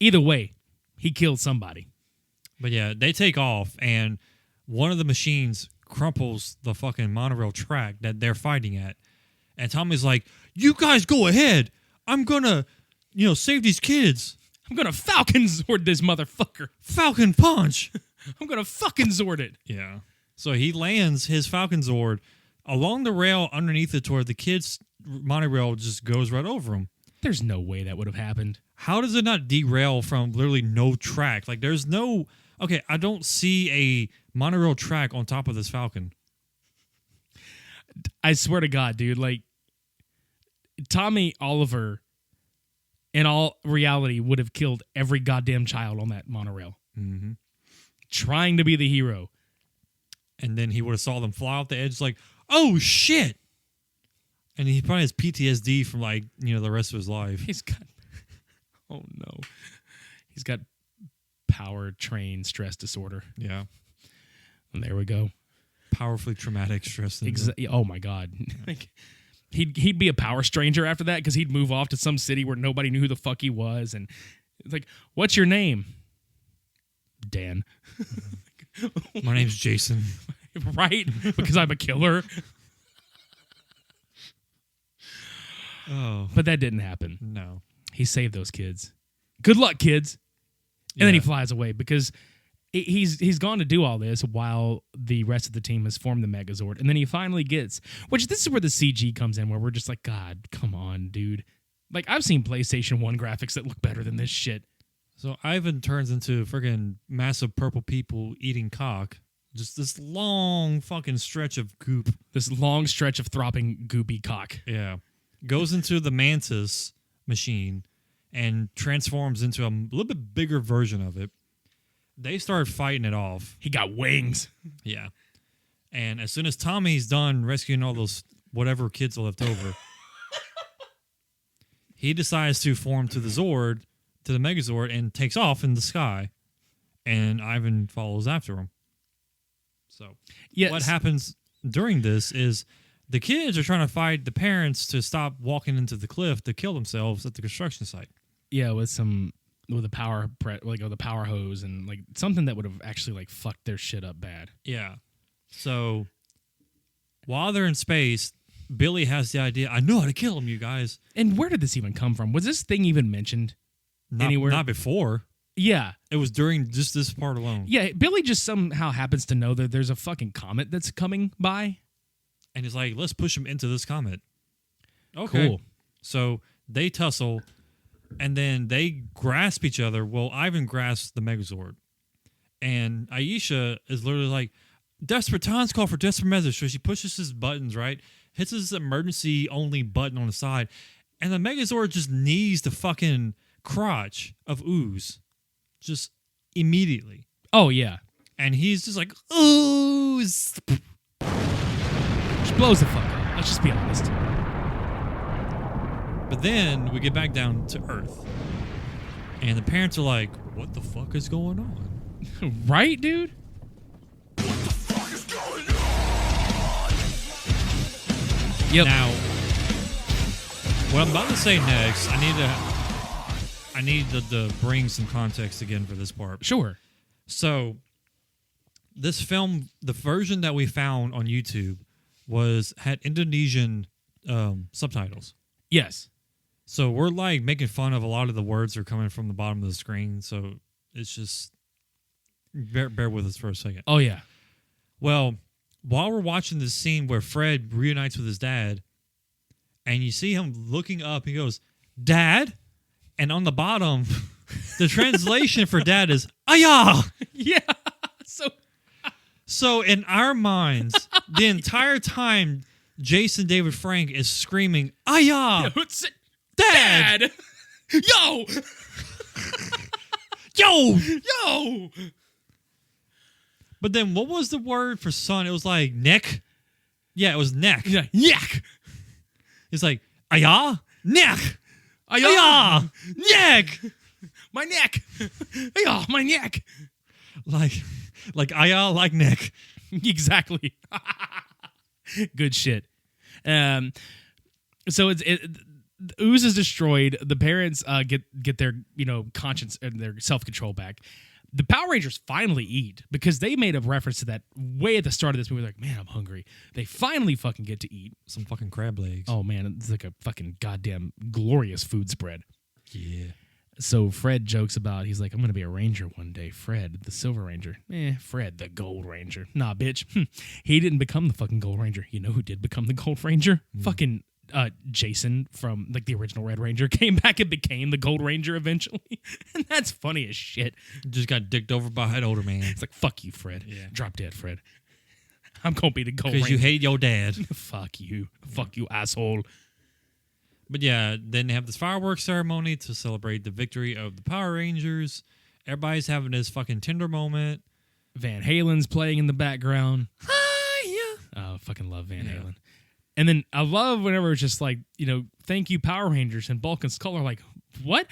Either way, he killed somebody. But yeah, they take off, and one of the machines crumples the fucking monorail track that they're fighting at. And Tommy's like, you guys go ahead. I'm going to, save these kids. I'm going to Falcon Zord this motherfucker. Falcon punch. I'm going to fucking Zord it. Yeah. So he lands his Falcon Zord along the rail underneath it, toward the kids' monorail just goes right over him. There's no way that would have happened. How does it not derail from literally no track? Like, there's no... Okay, I don't see a monorail track on top of this Falcon. I swear to God, dude, like, Tommy Oliver, in all reality, would have killed every goddamn child on that monorail. Mm-hmm. Trying to be the hero. And then he would have saw them fly off the edge like, oh, shit! And he probably has PTSD from, like, the rest of his life. He's got... Oh, no. He's got power train stress disorder. Yeah. And there we go. Powerfully traumatic stress. Oh, my God. Like, he'd be a power stranger after that, because he'd move off to some city where nobody knew who the fuck he was. And it's like, what's your name? Dan. My name's Jason. Right? Because I'm a killer. Oh. But that didn't happen. No. He saved those kids. Good luck, kids. And then he flies away, because he's gone to do all this while the rest of the team has formed the Megazord. And then he finally gets, which this is where the CG comes in, where we're just like, God, come on, dude. Like, I've seen PlayStation 1 graphics that look better than this shit. So Ivan turns into friggin' massive purple people eating cock. Just this long fucking stretch of goop. This long stretch of throbbing, goopy cock. Yeah. Goes into the Mantis machine and transforms into a little bit bigger version of it. They start fighting it off. He got wings. Yeah. And as soon as Tommy's done rescuing all those whatever kids are left over, he decides to form to the Zord, to the Megazord, and takes off in the sky. And Ivan follows after him. So what happens during this is the kids are trying to fight the parents to stop walking into the cliff to kill themselves at the construction site. Yeah, with a power hose and like something that would have actually like fucked their shit up bad. Yeah. So while they're in space, Billy has the idea, I know how to kill him, you guys. And where did this even come from? Was this thing even mentioned anywhere? Not before. Yeah. It was during just this part alone. Yeah, Billy just somehow happens to know that there's a fucking comet that's coming by. And he's like, let's push him into this comet. Okay. Cool. So they tussle, and then they grasp each other. Well, Ivan grasps the Megazord. And Aisha is literally like, desperate times call for desperate measures. So she pushes his buttons, right? Hits his emergency only button on the side. And the Megazord just knees the fucking crotch of Ooze. Just immediately. Oh, yeah. And he's just like, Ooze. Just blows the fuck up. Let's just be honest. But then we get back down to Earth. And the parents are like, what the fuck is going on? Right, dude? Yep. Now, what I'm about to say next, I need to bring some context again for this part. Sure. So, this film, the version that we found on YouTube, had Indonesian subtitles. Yes. So we're like making fun of a lot of the words that are coming from the bottom of the screen. So it's just bear with us for a second. Oh, yeah. Well, while we're watching this scene where Fred reunites with his dad, and you see him looking up, he goes, "Dad?" And on the bottom, the translation for dad is "Ayah." Yeah. So in our minds, the entire time, Jason David Frank is screaming, "Ayah! Dad! Yo! Yo! Yo! But then what was the word for son? It was like neck. Yeah, it was neck. Yeah. Yak! It's like, "Ayah! Neck! Ayah! Ayah! Neck!" My neck! Ayah! My neck! Like ayah, like neck. Exactly. Good shit. So the ooze is destroyed. The parents get their conscience and their self-control back. The Power Rangers finally eat because they made a reference to that way at the start of this movie. Like, man, I'm hungry. They finally fucking get to eat Some fucking crab legs. Oh man, it's like a fucking goddamn glorious food spread. Yeah. So Fred jokes about, he's like, I'm going to be a ranger one day. Fred, the Silver Ranger. Fred, the Gold Ranger. Nah, bitch. He didn't become the fucking Gold Ranger. You know who did become the Gold Ranger? Fucking Jason from like the original Red Ranger came back and became the Gold Ranger eventually. And that's funny as shit. Just got dicked over by an older man. It's like, fuck you, Fred. Yeah. Drop dead, Fred. I'm going to be the Gold Ranger. Because you hate your dad. Fuck you. Fuck you, asshole. But yeah, then they have this fireworks ceremony to celebrate the victory of the Power Rangers. Everybody's having this fucking tender moment. Van Halen's playing in the background. Oh, I fucking love Van Halen. And then I love whenever it's just like, thank you, Power Rangers, and Bulk and Skull are like, what?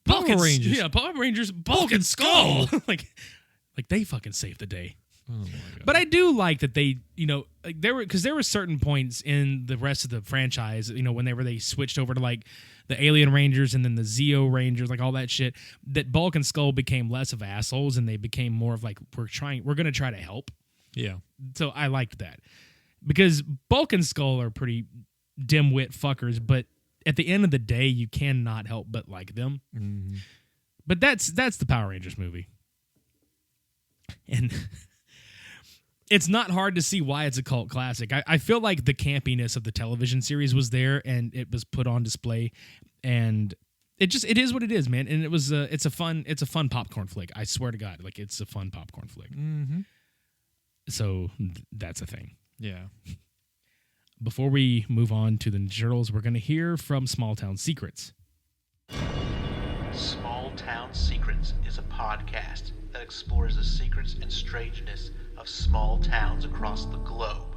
Power Rangers. Yeah, Power Rangers, Bulk and Skull. like they fucking saved the day. Oh my God. But I do like that they, there were certain points in the rest of the franchise, whenever they switched over to like the Alien Rangers and then the Zeo Rangers, like all that shit, that Bulk and Skull became less of assholes and they became more of like, we're going to try to help. Yeah. So I liked that because Bulk and Skull are pretty dim-wit fuckers, but at the end of the day, you cannot help but like them. Mm-hmm. But that's the Power Rangers movie. And it's not hard to see why it's a cult classic. I feel like the campiness of the television series was there and it was put on display, and it is what it is, man. And it's a fun popcorn flick. I swear to God, like it's a fun popcorn flick. Mm-hmm. So that's a thing. Yeah. Before we move on to the Ninja Turtles, we're going to hear from Small Town Secrets. Small Town Secrets is a podcast that explores the secrets and strangeness of small towns across the globe.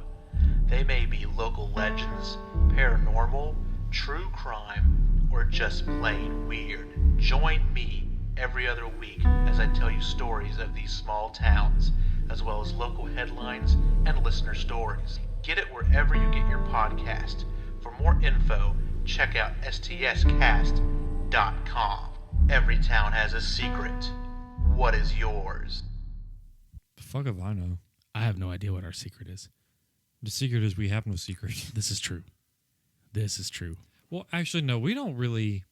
They may be local legends, paranormal, true crime, or just plain weird. Join me every other week as I tell you stories of these small towns, as well as local headlines and listener stories. Get it wherever you get your podcast. For more info, check out stscast.com. Every town has a secret. What is yours? The fuck if I know. I have no idea what our secret is. The secret is we have no secret. This is true. This is true. Well, actually, no, we don't really.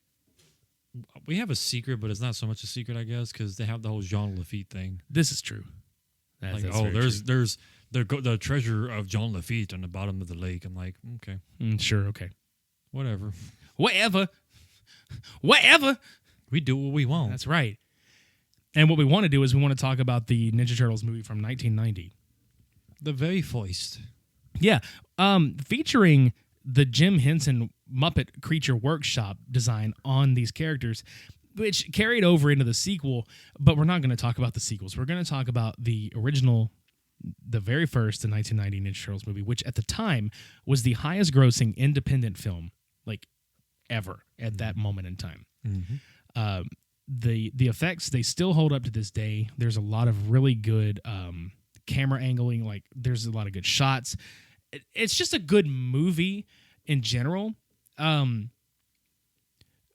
We have a secret, but it's not so much a secret, I guess, because they have the whole Jean Lafitte thing. This is true. That's very there's true. the treasure of Jean Lafitte on the bottom of the lake. I'm like, okay, Sure, okay. whatever. Whatever. We do what we want. That's right. And what we want to do is we want to talk about the Ninja Turtles movie from 1990. The very first. Yeah. Featuring the Jim Henson Muppet Creature Workshop design on these characters, which carried over into the sequel, but we're not going to talk about the sequels. We're going to talk about the original, the very first, the 1990 Ninja Turtles movie, which at the time was the highest grossing independent film, like, ever at that moment in time. Mm-hmm. the effects, they still hold up to this day. There's a lot of really good camera angling. Like there's a lot of good shots. It's just a good movie in general.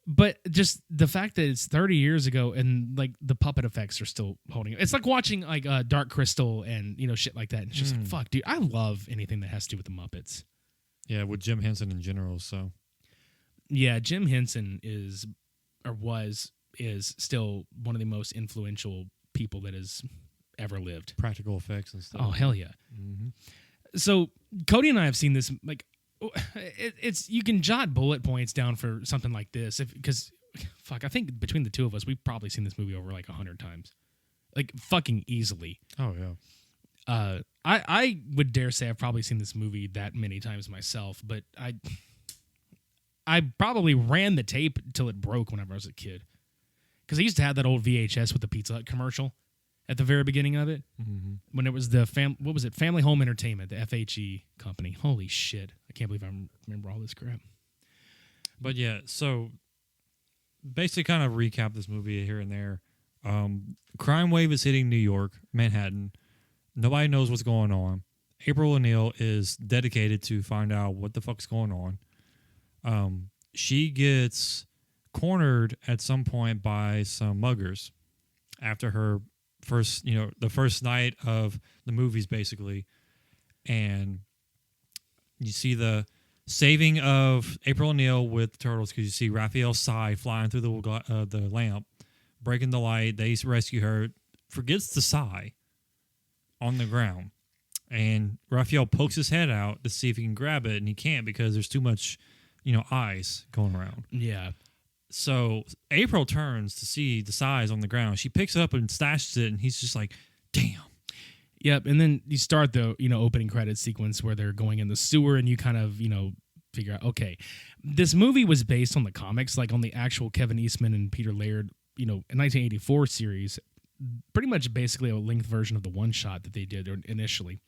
But just the fact that it's 30 years ago and like the puppet effects are still holding. It's like watching like Dark Crystal and shit like that. And it's just like, fuck, dude, I love anything that has to do with the Muppets. Yeah, with Jim Henson in general. So yeah, Jim Henson is still one of the most influential people that has ever lived. practical effects and stuff. Oh hell yeah! Mm-hmm. So Cody and I have seen this. Like, it's you can jot bullet points down for something like this because fuck, I think between the two of us, we've probably seen this movie over like 100 times, like fucking easily. Oh yeah. I would dare say I've probably seen this movie that many times myself, but I probably ran the tape till it broke whenever I was a kid. Because I used to have that old VHS with the Pizza Hut commercial at the very beginning of it. Mm-hmm. When it was the Family Home Entertainment, the FHE company. Holy shit. I can't believe I remember all this crap. But yeah, so basically kind of recap this movie here and there. Crime wave is hitting New York, Manhattan. Nobody knows what's going on. April O'Neil is dedicated to find out what the fuck's going on. She gets cornered at some point by some muggers after her first, the first night of the movies, basically. And you see the saving of April O'Neil with the turtles because you see Raphael Sy flying through the lamp, breaking the light. They rescue her, forgets the Sy on the ground. And Raphael pokes his head out to see if he can grab it, and he can't because there's too much, ice going around. Yeah. So April turns to see the size on the ground. She picks it up and stashes it, and he's just like, damn. Yep, and then you start the opening credits sequence where they're going in the sewer, and you kind of figure out, okay, this movie was based on the comics, like on the actual Kevin Eastman and Peter Laird, in 1984 series, pretty much basically a length version of the one shot that they did initially,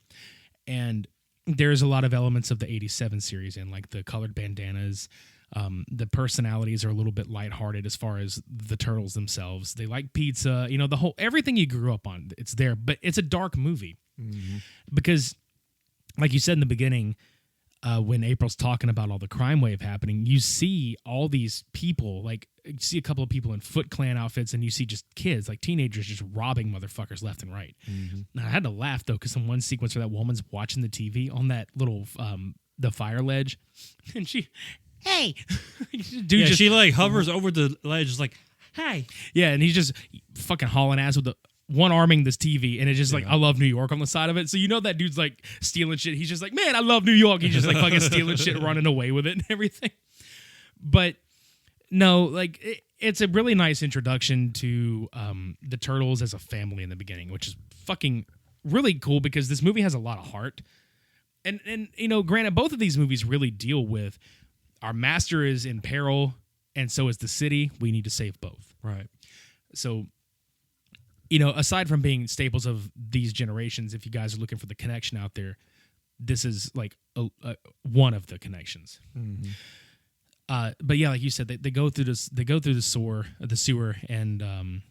and there's a lot of elements of the 87 series in, like the colored bandanas. The personalities are a little bit lighthearted as far as the turtles themselves. They like pizza, the whole everything you grew up on. It's there, but it's a dark movie because, like you said in the beginning, when April's talking about all the crime wave happening, you see all these people. Like you see a couple of people in Foot Clan outfits, and you see just kids, like teenagers, just robbing motherfuckers left and right. Now I had to laugh though because in one sequence where that woman's watching the TV on that little the fire ledge, and she. Hey, dude! She like hovers over the ledge, just like, "Hi." Yeah, and he's just fucking hauling ass with the one arming this TV, and it's just like, "I love New York" on the side of it. So that dude's like stealing shit. He's just like, "Man, I love New York." He's just like fucking stealing shit, running away with it and everything. But no, like it's a really nice introduction to the Turtles as a family in the beginning, which is fucking really cool because this movie has a lot of heart. And granted, both of these movies really deal with. Our master is in peril, and so is the city. We need to save both. Right. So, aside from being staples of these generations, if you guys are looking for the connection out there, this is like one of the connections. Mm-hmm. But yeah, like you said, they go through this. They go through the sewer, and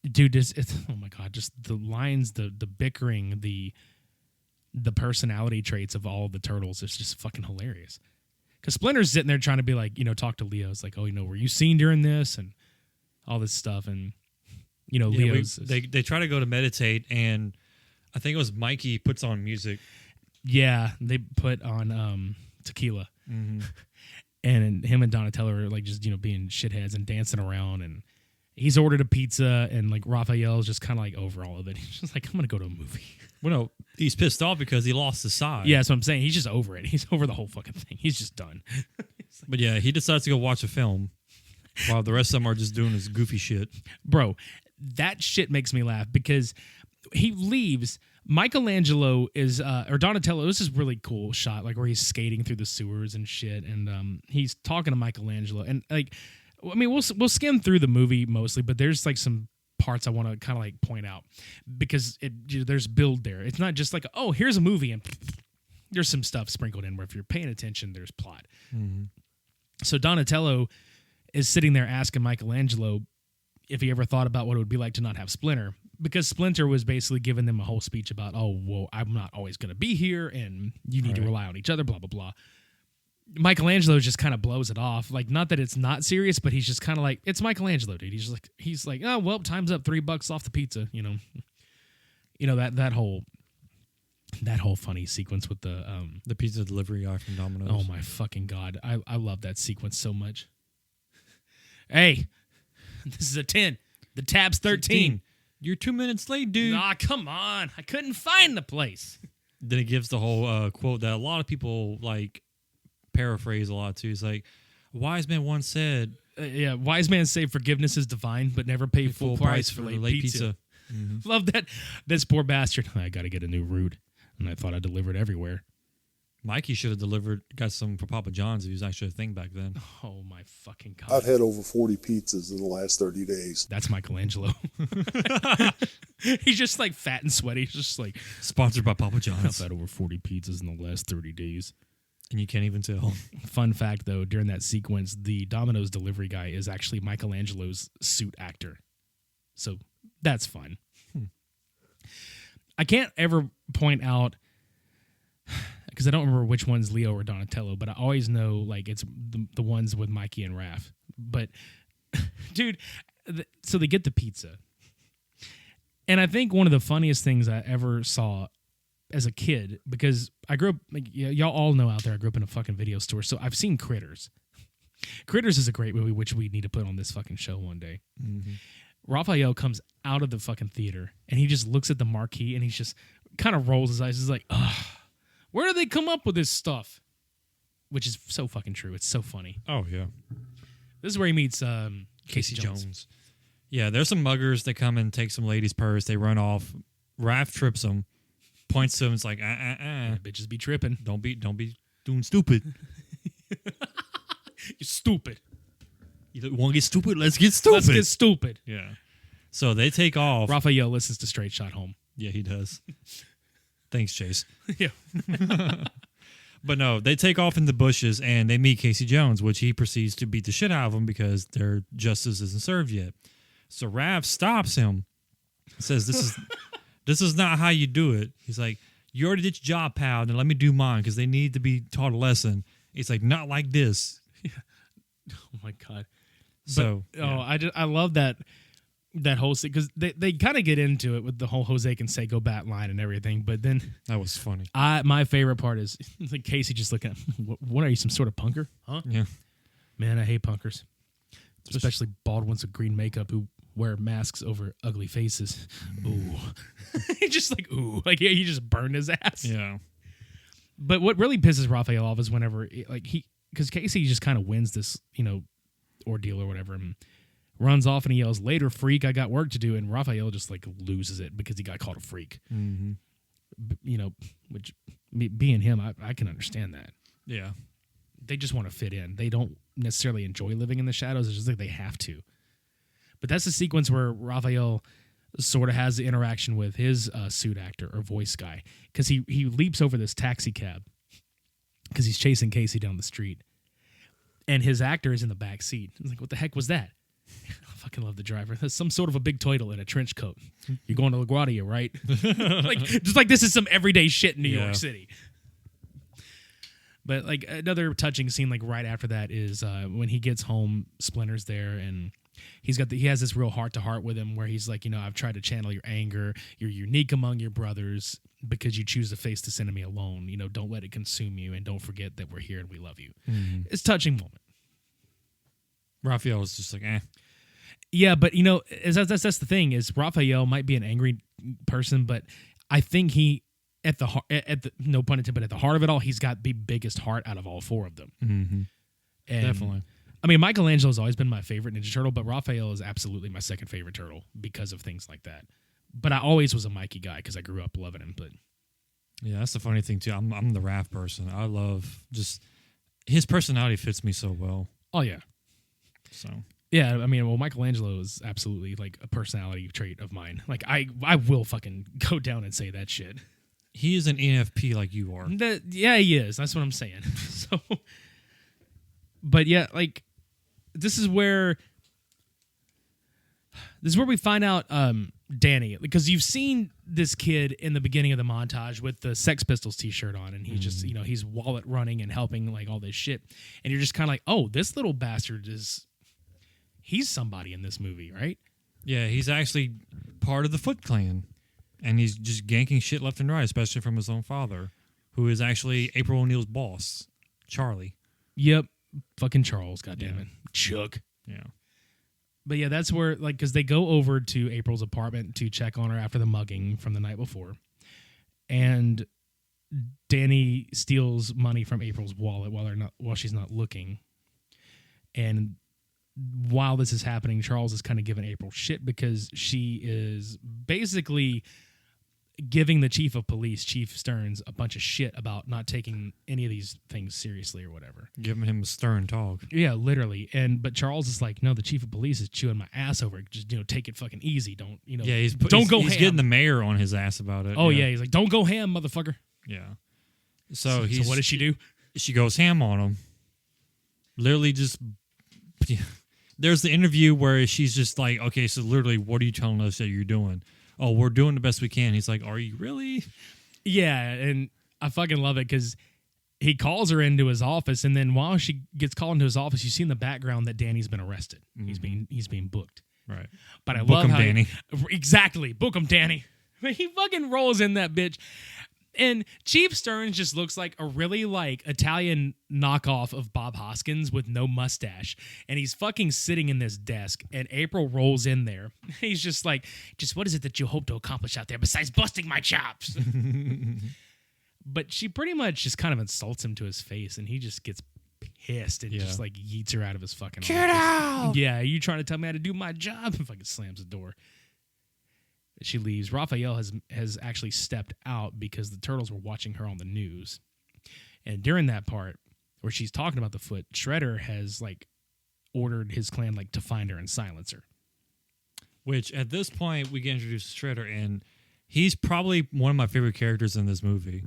dude, it's oh my god, just the lines, the bickering, the personality traits of all the turtles is just fucking hilarious. Because Splinter's sitting there trying to be like, talk to Leo. It's like, oh, were you seen during this? And all this stuff. And, Leo's... They try to go to meditate, and I think it was Mikey puts on music. Yeah, they put on tequila. Mm-hmm. And him and Donatello are like just, being shitheads and dancing around. And he's ordered a pizza, and like Raphael's just kind of like over all of it. He's just like, I'm going to go to a movie. Well, no, he's pissed off because he lost his side. Yeah, that's what I'm saying. He's just over it. He's over the whole fucking thing. He's just done. But yeah, he decides to go watch a film while the rest of them are just doing this goofy shit. Bro, that shit makes me laugh because he leaves. Michelangelo is, or Donatello, this is really cool shot, like where he's skating through the sewers and shit. And he's talking to Michelangelo. And like, I mean, we'll skim through the movie mostly, but there's like some parts I want to kind of like point out because there's build there. It's not just like, oh, here's a movie and there's some stuff sprinkled in where if you're paying attention, there's plot. Mm-hmm. So Donatello is sitting there asking Michelangelo if he ever thought about what it would be like to not have Splinter, because Splinter was basically giving them a whole speech about, oh, well, I'm not always going to be here, and you need to rely on each other, blah, blah, blah. Michelangelo just kind of blows it off. Like, not that it's not serious, but he's just kind of like, it's Michelangelo, dude. He's like, oh, well, time's up, $3 off the pizza, you know. You know, that whole funny sequence with the pizza delivery guy from Domino's. Oh my fucking God. I love that sequence so much. Hey, this is a 10. The tab's 13. You're 2 minutes late, dude. Nah, come on. I couldn't find the place. Then it gives the whole quote that a lot of people like paraphrase a lot too. It's like, a wise man once said, wise man say forgiveness is divine, but never pay full price for late pizza. Mm-hmm. Love that. This poor bastard. I got to get a new route. And I thought I delivered everywhere. Mikey should have got some for Papa John's if he was actually a thing back then. Oh, my fucking God. I've had over 40 pizzas in the last 30 days. That's Michelangelo. He's just like fat and sweaty. He's just like... Sponsored by Papa John's. I've had over 40 pizzas in the last 30 days. And you can't even tell. Fun fact, though, during that sequence, the Domino's delivery guy is actually Michelangelo's suit actor. So that's fun. I can't ever point out... because I don't remember which one's Leo or Donatello, but I always know like it's the ones with Mikey and Raph. But, dude, so they get the pizza. And I think one of the funniest things I ever saw as a kid, because I grew up, like y'all all know out there, I grew up in a fucking video store, so I've seen Critters. Critters is a great movie, which we need to put on this fucking show one day. Mm-hmm. Raphael comes out of the fucking theater, and he just looks at the marquee, and he's just kind of rolls his eyes. He's like, ugh. Where do they come up with this stuff? Which is so fucking true. It's so funny. Oh, yeah. This is where he meets Casey Jones. Yeah, there's some muggers that come and take some lady's purse. They run off. Raph trips them, points to him. It's like, Yeah, bitches be tripping. Don't be doing stupid. You're stupid. You want to get stupid? Let's get stupid. Let's get stupid. Yeah. So they take off. Raphael listens to Straight Shot Home. Yeah, he does. Thanks, Chase. Yeah. But no, they take off in the bushes and they meet Casey Jones, which he proceeds to beat the shit out of them because their justice isn't served yet. So Raph stops him, says, this is not how you do it. He's like, you already did your job, pal, now let me do mine because they need to be taught a lesson. It's like, not like this. Yeah. Oh, my God. So, I love that whole scene because they kind of get into it with the whole Jose Canseco bat line and everything, but then that was funny. My favorite part is like Casey just looking at what are you, some sort of punker? Huh? Yeah. Man, I hate punkers, especially bald ones with green makeup who wear masks over ugly faces. Ooh, he just like ooh, like he just burned his ass. Yeah. But what really pisses Raphael off is whenever because Casey just kind of wins this ordeal or whatever. And runs off and he yells, "Later, freak, I got work to do." And Raphael just like loses it because he got called a freak. Mm-hmm. Which being him, I can understand that. Yeah. They just want to fit in. They don't necessarily enjoy living in the shadows. It's just like they have to. But that's the sequence where Raphael sort of has the interaction with his suit actor or voice guy because he leaps over this taxi cab because he's chasing Casey down the street. And his actor is in the back seat. He's like, what the heck was that? I fucking love the driver. There's some sort of a big turtle in a trench coat. You're going to LaGuardia, right? just like this is some everyday shit in New York City. But like another touching scene, like right after that, is when he gets home. Splinter's there, and he has this real heart to heart with him, where he's like, I've tried to channel your anger. You're unique among your brothers because you choose to face this enemy alone. Don't let it consume you, and don't forget that we're here and we love you. Mm-hmm. It's a touching moment. Raphael was just like, eh. Yeah, but that's the thing is Raphael might be an angry person, but I think he at the no pun intended, but at the heart of it all, he's got the biggest heart out of all four of them. Mm-hmm. Definitely. I mean, Michelangelo's always been my favorite Ninja Turtle, but Raphael is absolutely my second favorite turtle because of things like that. But I always was a Mikey guy because I grew up loving him. But yeah, that's the funny thing too. I'm the Raph person. I love just his personality fits me so well. Oh yeah. So yeah, I mean, well, Michelangelo is absolutely like a personality trait of mine. Like I will fucking go down and say that shit. He is an ENFP like you are. Yeah, he is. That's what I'm saying. So, but yeah, like this is where we find out Danny, because you've seen this kid in the beginning of the montage with the Sex Pistols t-shirt on, and he's just, he's wallet running and helping like all this shit, and you're just kind of like, oh, this little bastard he's somebody in this movie, right? Yeah, he's actually part of the Foot Clan, and he's just ganking shit left and right, especially from his own father, who is actually April O'Neil's boss, Charlie. Yep, fucking Charles, goddammit, Chuck. Yeah. But yeah, that's where, like, because they go over to April's apartment to check on her after the mugging from the night before. And Danny steals money from April's wallet while she's not looking. And while this is happening, Charles is kind of giving April shit because she is basically giving the chief of police, Chief Stearns, a bunch of shit about not taking any of these things seriously or whatever. Giving him a stern talk. Yeah, literally. But Charles is like, no, the chief of police is chewing my ass over. Just, take it fucking easy. Don't, Yeah, he's ham. getting the mayor on his ass about it. Oh, yeah. He's like, don't go ham, motherfucker. Yeah. So what does she do? She goes ham on him. Literally just... Yeah. There's the interview where she's just like, okay, so literally, what are you telling us that you're doing? Oh, we're doing the best we can. He's like, are you really? Yeah, and I fucking love it because he calls her into his office, and then while she gets called into his office, you see in the background that Danny's been arrested. Mm-hmm. He's being booked. Right. But I Book love him, how Danny. Exactly, book him, Danny. He fucking rolls in that bitch. And Chief Stearns just looks like a really like Italian knockoff of Bob Hoskins with no mustache. And he's fucking sitting in this desk, and April rolls in there. He's just like, what is it that you hope to accomplish out there besides busting my chops? But she pretty much just kind of insults him to his face, and he just gets pissed and just like yeets her out of his fucking Get office. out! Yeah, you trying to tell me how to do my job? And fucking slams the door. She leaves. Raphael has actually stepped out because the Turtles were watching her on the news. And during that part where she's talking about the Foot, Shredder has like ordered his clan like to find her and silence her. Which at this point we get introduced to Shredder, and he's probably one of my favorite characters in this movie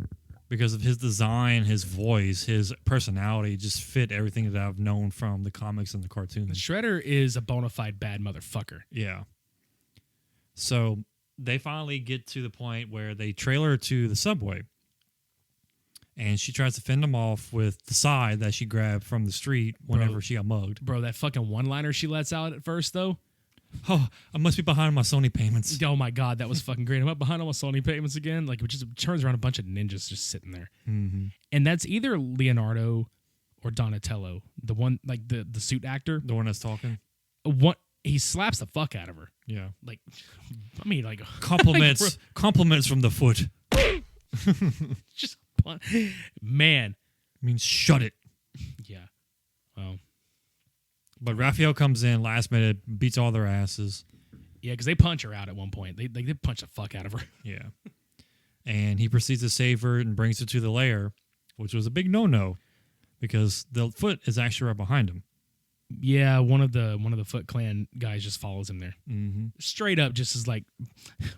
because of his design, his voice, his personality just fit everything that I've known from the comics and the cartoons. Shredder is a bona fide bad motherfucker. Yeah. So they finally get to the point where they trailer her to the subway, and she tries to fend them off with the side that she grabbed from the street whenever she got mugged. Bro, that fucking one-liner she lets out at first, though. Oh, I must be behind my Sony payments. Oh my God, that was fucking great. I'm up behind all my Sony payments again. Like, which just turns around a bunch of ninjas just sitting there. Mm-hmm. And that's either Leonardo or Donatello, the one, like the suit actor. The one that's talking? He slaps the fuck out of her. Yeah. Like, I mean, like compliments from the Foot. Just man. Means shut it. Yeah. Well. But Raphael comes in last minute, beats all their asses. Yeah, because they punch her out at one point. They punch the fuck out of her. Yeah. And he proceeds to save her and brings her to the lair, which was a big no-no because the Foot is actually right behind him. Yeah, one of the Foot Clan guys just follows him there. Mm-hmm. Straight up, just is like,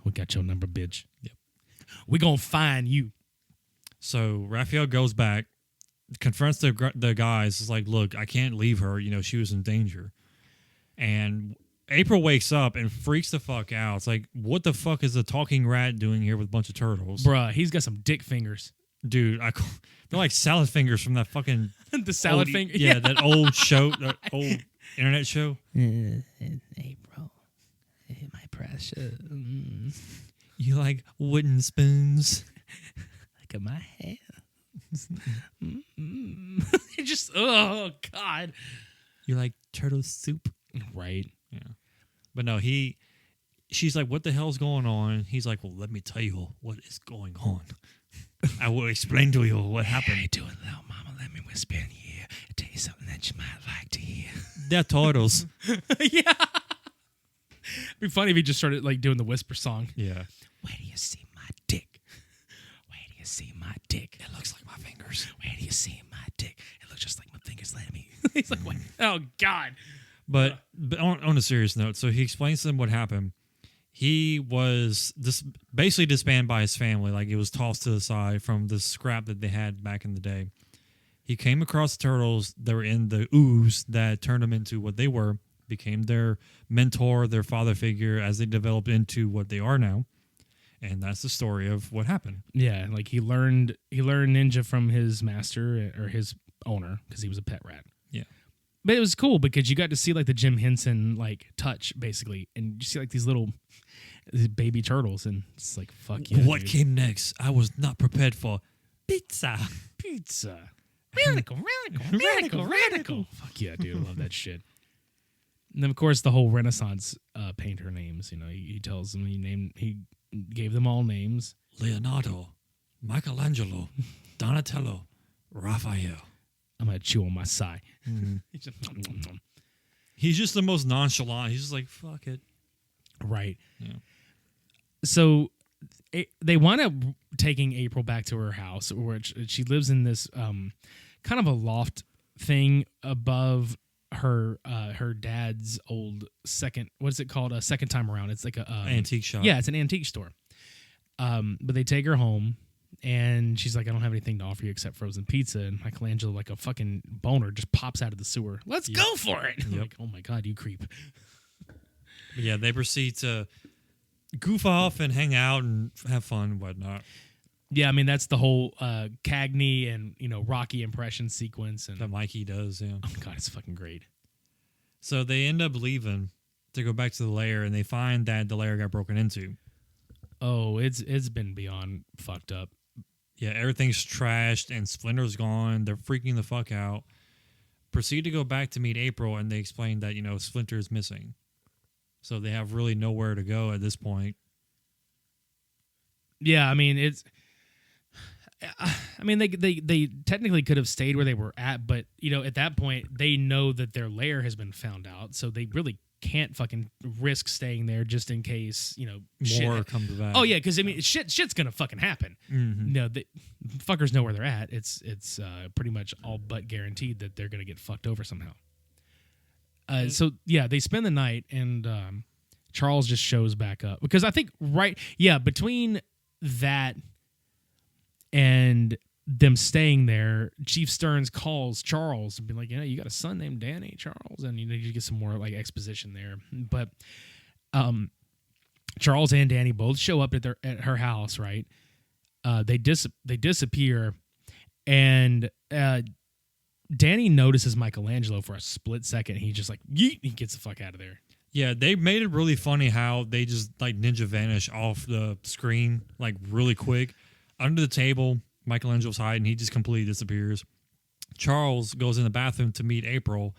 we got your number, bitch. Yep. We gonna find you. So Raphael goes back, confronts the guys. Is like, look, I can't leave her. She was in danger. And April wakes up and freaks the fuck out. It's like, what the fuck is a talking rat doing here with a bunch of turtles? Bruh, he's got some dick fingers. Dude, they're like salad fingers from that fucking... the salad finger? Yeah, that old show, that old internet show. April, my precious. You like wooden spoons? Look at my hands. Just, oh, God. You like turtle soup? Right. Yeah. But no, she's like, what the hell's going on? He's like, well, let me tell you what is going on. I will explain to you what happened. Hey, do it, little mama. Let me whisper in here and tell you something that you might like to hear. They're turtles. Yeah. It'd be funny if he just started like doing the whisper song. Yeah. Where do you see my dick? Where do you see my dick? It looks like my fingers. Where do you see my dick? It looks just like my fingers letting me. He's like, what? Oh, God. But on a serious note, so he explains to them what happened. He was basically disbanded by his family. Like, it was tossed to the side from the scrap that they had back in the day. He came across the turtles that were in the ooze that turned them into what they were, became their mentor, their father figure as they developed into what they are now. And that's the story of what happened. Yeah, like he learned ninja from his master or his owner because he was a pet rat. Yeah. But it was cool because you got to see like the Jim Henson like touch basically, and you see like these baby turtles, and it's like fuck yeah. What dude. came next? I was not prepared for. Pizza. Radical. Fuck yeah, dude, I love that shit. And then of course the whole Renaissance painter names. You know, he tells them he gave them all names. Leonardo, Michelangelo, Donatello, Raphael. I'm gonna chew on my sigh. He's just the most nonchalant. He's just like, fuck it. Right. Yeah. So they wind up taking April back to her house, where she lives in this kind of a loft thing above her dad's old second. What is it called? A second time around. It's like a antique shop. Yeah, it's an antique store. But they take her home, and she's like, I don't have anything to offer you except frozen pizza. And Michelangelo, like a fucking boner, just pops out of the sewer. Let's go for it. Yep. Like, oh my God, you creep. Yeah, they proceed to goof off and hang out and have fun and whatnot. Yeah, I mean, that's the whole Cagney and, Rocky impression sequence. And That Mikey does, yeah. oh, God, it's fucking great. So they end up leaving to go back to the lair, and they find that the lair got broken into. Oh, it's been beyond fucked up. Yeah, everything's trashed, and Splinter's gone. They're freaking the fuck out. Proceed to go back to meet April, and they explain that, Splinter's missing. So they have really nowhere to go at this point. Yeah, I mean, they technically could have stayed where they were at, but, at that point, they know that their lair has been found out, so they really can't fucking risk staying there just in case, More comes back. Oh, yeah, because, shit's gonna fucking happen. Mm-hmm. The fuckers know where they're at. It's pretty much all but guaranteed that they're gonna get fucked over somehow. So, yeah, they spend the night, and Charles just shows back up. Because I think, between that and them staying there, Chief Stearns calls Charles and be like, you got a son named Danny, Charles, and you get some more like exposition there. But Charles and Danny both show up at her house, right? They disappear, and Danny notices Michelangelo for a split second. He just like yeet, he gets the fuck out of there. Yeah, they made it really funny how they just like ninja vanish off the screen like really quick. Under the table, Michelangelo's hiding. He just completely disappears. Charles goes in the bathroom to meet April,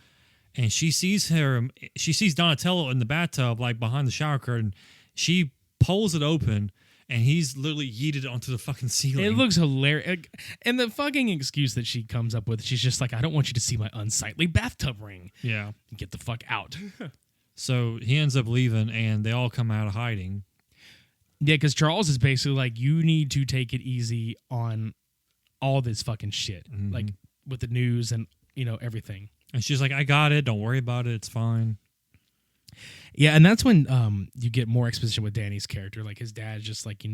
and she sees Donatello in the bathtub, like behind the shower curtain. She pulls it open, and he's literally yeeted onto the fucking ceiling. It looks hilarious. And the fucking excuse that she comes up with, she's just like, I don't want you to see my unsightly bathtub ring. Yeah. Get the fuck out. So he ends up leaving, and they all come out of hiding. Yeah, because Charles is basically like, you need to take it easy on all this fucking shit. Mm-hmm. Like, with the news and, everything. And she's like, I got it. Don't worry about it. It's fine. Yeah, and that's when you get more exposition with Danny's character. Like, his dad's just like,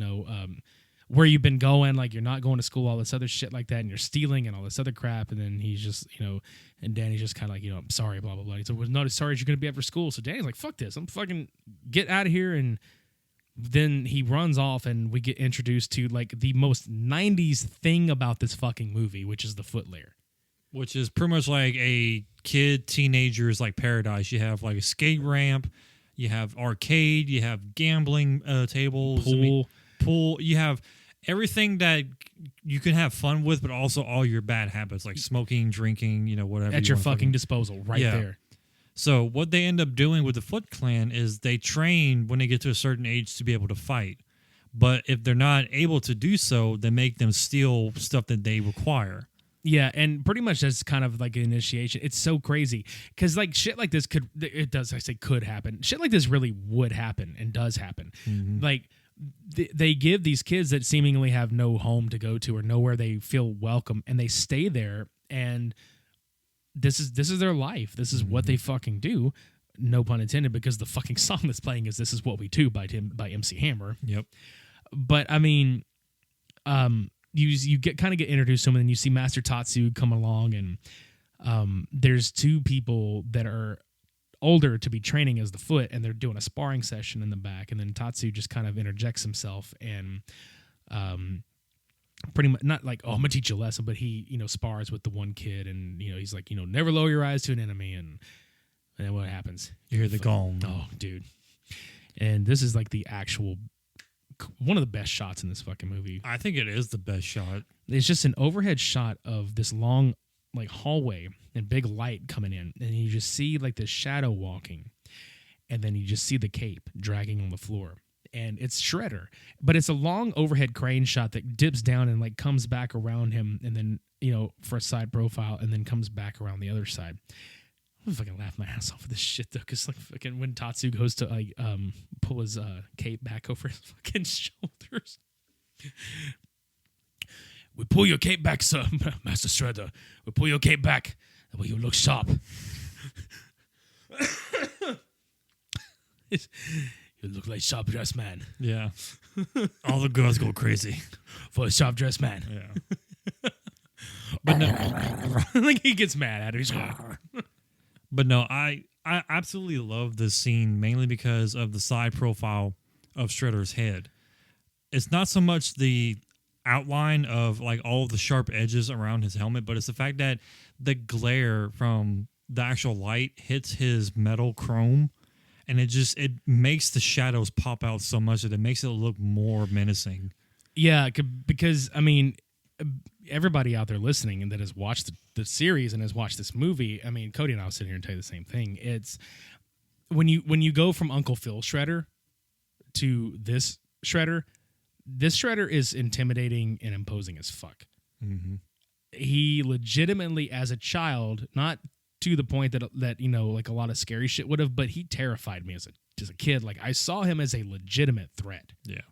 where you've been going, like, you're not going to school, all this other shit like that, and you're stealing and all this other crap. And then he's just, and Danny's just kind of like, I'm sorry, blah, blah, blah. He's like, well, not as sorry as you're going to be after school. So Danny's like, fuck this. I'm fucking get out of here. And then he runs off, and we get introduced to, like, the most 90s thing about this fucking movie, which is the foot layer. Which is pretty much like a teenager's, like, paradise. You have, like, a skate ramp. You have arcade. You have gambling tables. Pool. You have everything that you can have fun with, but also all your bad habits, like smoking, drinking, whatever. At your fucking disposal, right there. So what they end up doing with the Foot Clan is they train when they get to a certain age to be able to fight. But if they're not able to do so, they make them steal stuff that they require. Yeah, and pretty much that's kind of like an initiation. It's so crazy because like shit like this could happen. Shit like this really would happen and does happen. Mm-hmm. Like they give these kids that seemingly have no home to go to or nowhere they feel welcome, and they stay there, and this is their life. This is what they fucking do. No pun intended, because the fucking song that's playing is "This Is What We Do" by MC Hammer. Yep. But I mean, you get introduced to him, and then you see Master Tatsu come along, and there's two people that are older to be training as the Foot, and they're doing a sparring session in the back, and then Tatsu just kind of interjects himself and pretty much not like, oh, I'm gonna teach you a lesson, but he spars with the one kid, and he's like, never lower your eyes to an enemy, and then what happens? You hear the gong. Oh, dude. And this is like the actual one of the best shots in this fucking movie. I think it is the best shot. It's just an overhead shot of this long like hallway and big light coming in, and you just see like this shadow walking, and then you just see the cape dragging on the floor, and it's Shredder, but it's a long overhead crane shot that dips down and like comes back around him, and then for a side profile, and then comes back around the other side. I'm fucking laugh my ass off of this shit though, because like fucking when Tatsu goes to like pull his cape back over his fucking shoulders. We pull your cape back, sir, Master Shredder. We pull your cape back. That way you look sharp. You look like sharp dressed man. Yeah. All the girls go crazy for a sharp dressed man. Yeah. But no, like he gets mad at her. He's but no, I absolutely love this scene mainly because of the side profile of Shredder's head. It's not so much the outline of like all of the sharp edges around his helmet, but it's the fact that the glare from the actual light hits his metal chrome, and it makes the shadows pop out so much that it makes it look more menacing. Yeah, because I mean, everybody out there listening and that has watched the series and has watched this movie, I mean, Cody and I will sit here and tell you the same thing. It's when you go from Uncle Phil Shredder to this Shredder is intimidating and imposing as fuck. Mm-hmm. He legitimately, as a child, not to the point that like a lot of scary shit would have, but he terrified me as a kid. Like I saw him as a legitimate threat. Yeah,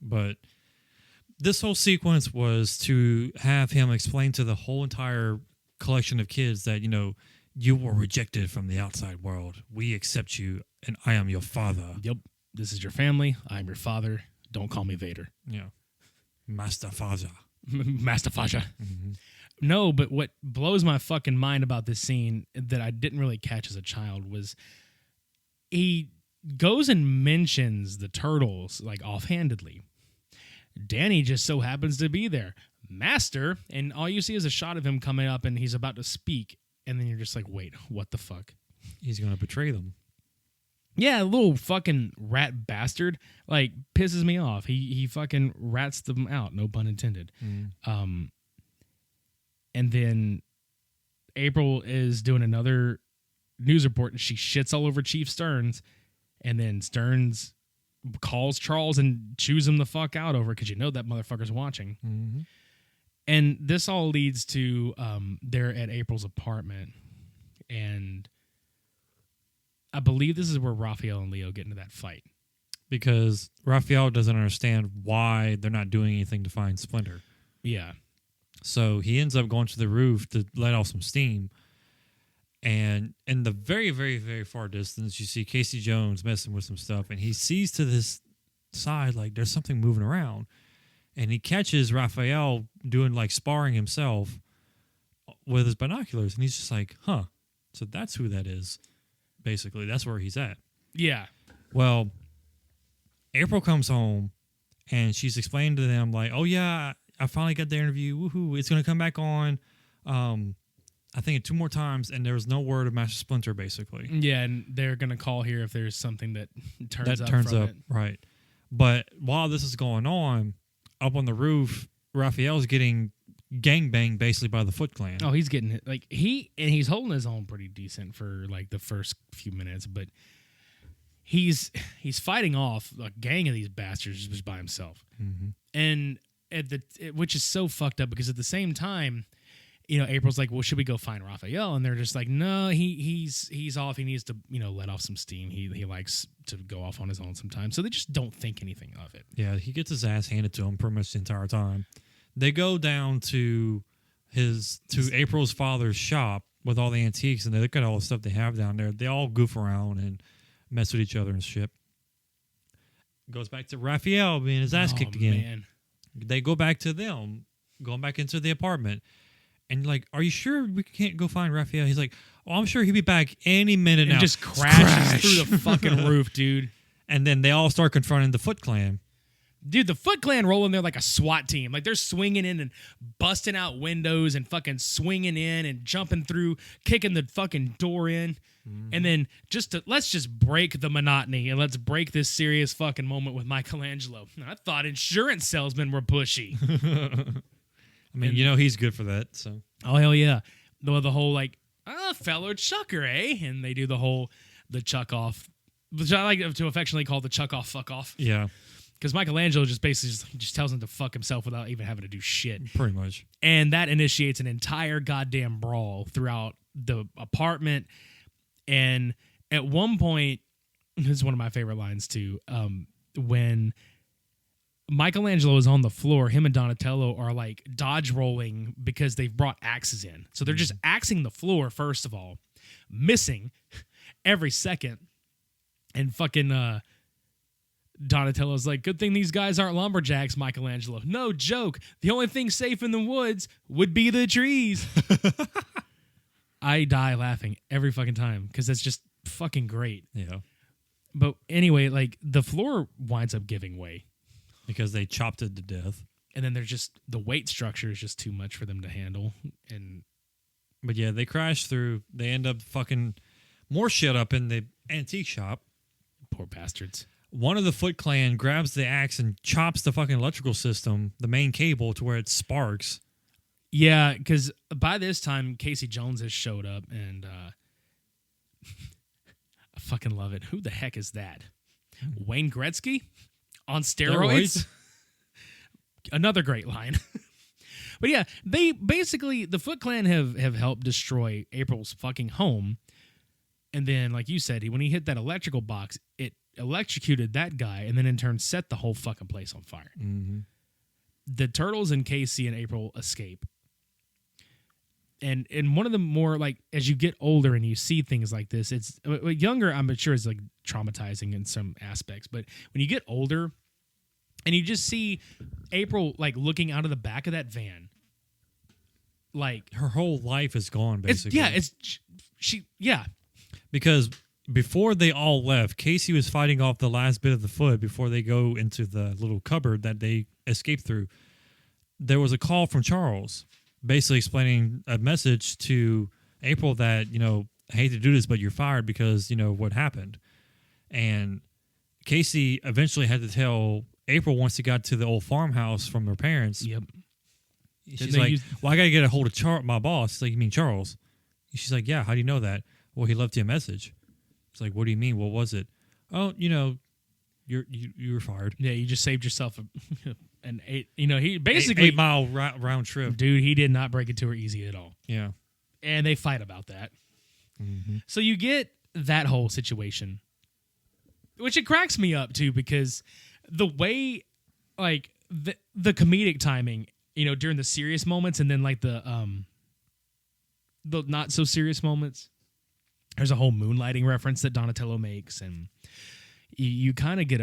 but this whole sequence was to have him explain to the whole entire collection of kids that, you were rejected from the outside world. We accept you, and I am your father. Yep. This is your family. I'm your father. Don't call me Vader. Yeah. Master Faja. Master Faja. Mm-hmm. No, but what blows my fucking mind about this scene that I didn't really catch as a child was he goes and mentions the Turtles like offhandedly. Danny just so happens to be there. Master, and all you see is a shot of him coming up and he's about to speak, and then you're just like, wait, what the fuck? He's going to betray them. Yeah, a little fucking rat bastard, like, pisses me off. He fucking rats them out, no pun intended. Mm. And then April is doing another news report, and she shits all over Chief Stearns, and then Stearns calls Charles and chews him the fuck out over because that motherfucker's watching. Mm-hmm. And this all leads to they're at April's apartment, and I believe this is where Raphael and Leo get into that fight. Because Raphael doesn't understand why they're not doing anything to find Splinter. Yeah. So he ends up going to the roof to let off some steam. And in the very, very, very far distance, you see Casey Jones messing with some stuff. And he sees to this side, like, there's something moving around. And he catches Raphael doing, like, sparring himself with his binoculars. And he's just like, huh. So that's who that is. Basically, that's where he's at. Yeah. Well, April comes home, and she's explaining to them, like, oh, yeah, I finally got the interview. Woohoo. It's going to come back on. I think 2 more times, and there was no word of Master Splinter, basically. Yeah, and they're going to call here if there's something that turns up from it. Right. But while this is going on, up on the roof, Raphael's getting gangbanged basically by the Foot Clan. Oh, he's getting it. Like, he's holding his own pretty decent for, like, the first few minutes, but he's fighting off a gang of these bastards just by himself. Mm-hmm. And which is so fucked up because at the same time, April's like, well, should we go find Raphael? And they're just like, no, he's off. He needs to, let off some steam. He likes to go off on his own sometimes. So they just don't think anything of it. Yeah, he gets his ass handed to him pretty much the entire time. They go down to April's father's shop with all the antiques, and they look at all the stuff they have down there. They all goof around and mess with each other and shit. Goes back to Raphael being his ass kicked again. Man. They go back to them, going back into the apartment. And like, are you sure we can't go find Raphael? He's like, oh, I'm sure he'll be back any minute now. And just crashes through the fucking roof, dude. And then they all start confronting the Foot Clan. Dude, the Foot Clan roll in there like a SWAT team. Like they're swinging in and busting out windows and fucking swinging in and jumping through, kicking the fucking door in. And then let's just break the monotony and let's break this serious fucking moment with Michelangelo. I thought insurance salesmen were pushy. I mean, he's good for that. So. Oh, hell yeah. The whole like, fellow chucker, eh? And they do the chuck off, which I like to affectionately call the chuck off, fuck off. Yeah. Because Michelangelo just basically just tells him to fuck himself without even having to do shit. Pretty much. And that initiates an entire goddamn brawl throughout the apartment. And at one point, this is one of my favorite lines too, when Michelangelo is on the floor, him and Donatello are like dodge rolling because they've brought axes in. So they're just axing the floor, first of all, missing every second. And fucking Donatello's like, good thing these guys aren't lumberjacks, Michelangelo. No joke. The only thing safe in the woods would be the trees. I die laughing every fucking time because that's just fucking great. Yeah. But anyway, like the floor winds up giving way. Because they chopped it to death. And then the weight structure is just too much for them to handle. But yeah, they crash through. They end up fucking more shit up in the antique shop. Poor bastards. One of the Foot Clan grabs the axe and chops the fucking electrical system, the main cable, to where it sparks. Yeah, because by this time, Casey Jones has showed up, and I fucking love it. Who the heck is that? Wayne Gretzky? On steroids? Another great line. But yeah, they basically, the Foot Clan have helped destroy April's fucking home. And then, like you said, when he hit that electrical box, it electrocuted that guy and then in turn set the whole fucking place on fire. Mm-hmm. The Turtles and Casey and April escape. And one of the more, like, as you get older and you see things like this, it's younger, I'm sure it's like traumatizing in some aspects. But when you get older and you just see April, like, looking out of the back of that van, like, her whole life is gone, basically. Yeah. Because before they all left, Casey was fighting off the last bit of the foot before they go into the little cupboard that they escaped through. There was a call from Charles, basically explaining a message to April that, I hate to do this, but you're fired because, what happened. And Casey eventually had to tell April once he got to the old farmhouse from her parents. Yep. She's like, I got to get a hold of my boss. Like, you mean Charles? She's like, yeah, how do you know that? Well, he left you a message. It's like, what do you mean? What was it? Oh, you were fired. Yeah, you just saved yourself an 8. He basically 8 mile round trip. Dude, he did not break it to her easy at all. Yeah, and they fight about that. Mm-hmm. So you get that whole situation, which it cracks me up too because the way, like the comedic timing, during the serious moments and then like the not so serious moments. There's a whole moonlighting reference that Donatello makes, and you kind of get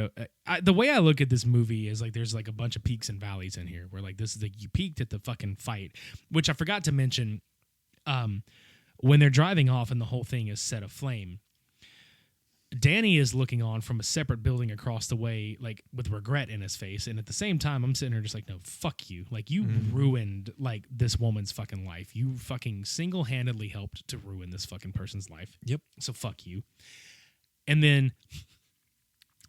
the way I look at this movie is like there's like a bunch of peaks and valleys in here where like this is you peaked at the fucking fight, which I forgot to mention. When they're driving off and the whole thing is set aflame, Danny is looking on from a separate building across the way, like with regret in his face, and at the same time I'm sitting here just like, no, fuck you, like you ruined like this woman's fucking life. You fucking single-handedly helped to ruin this fucking person's life. Yep. So fuck you. And then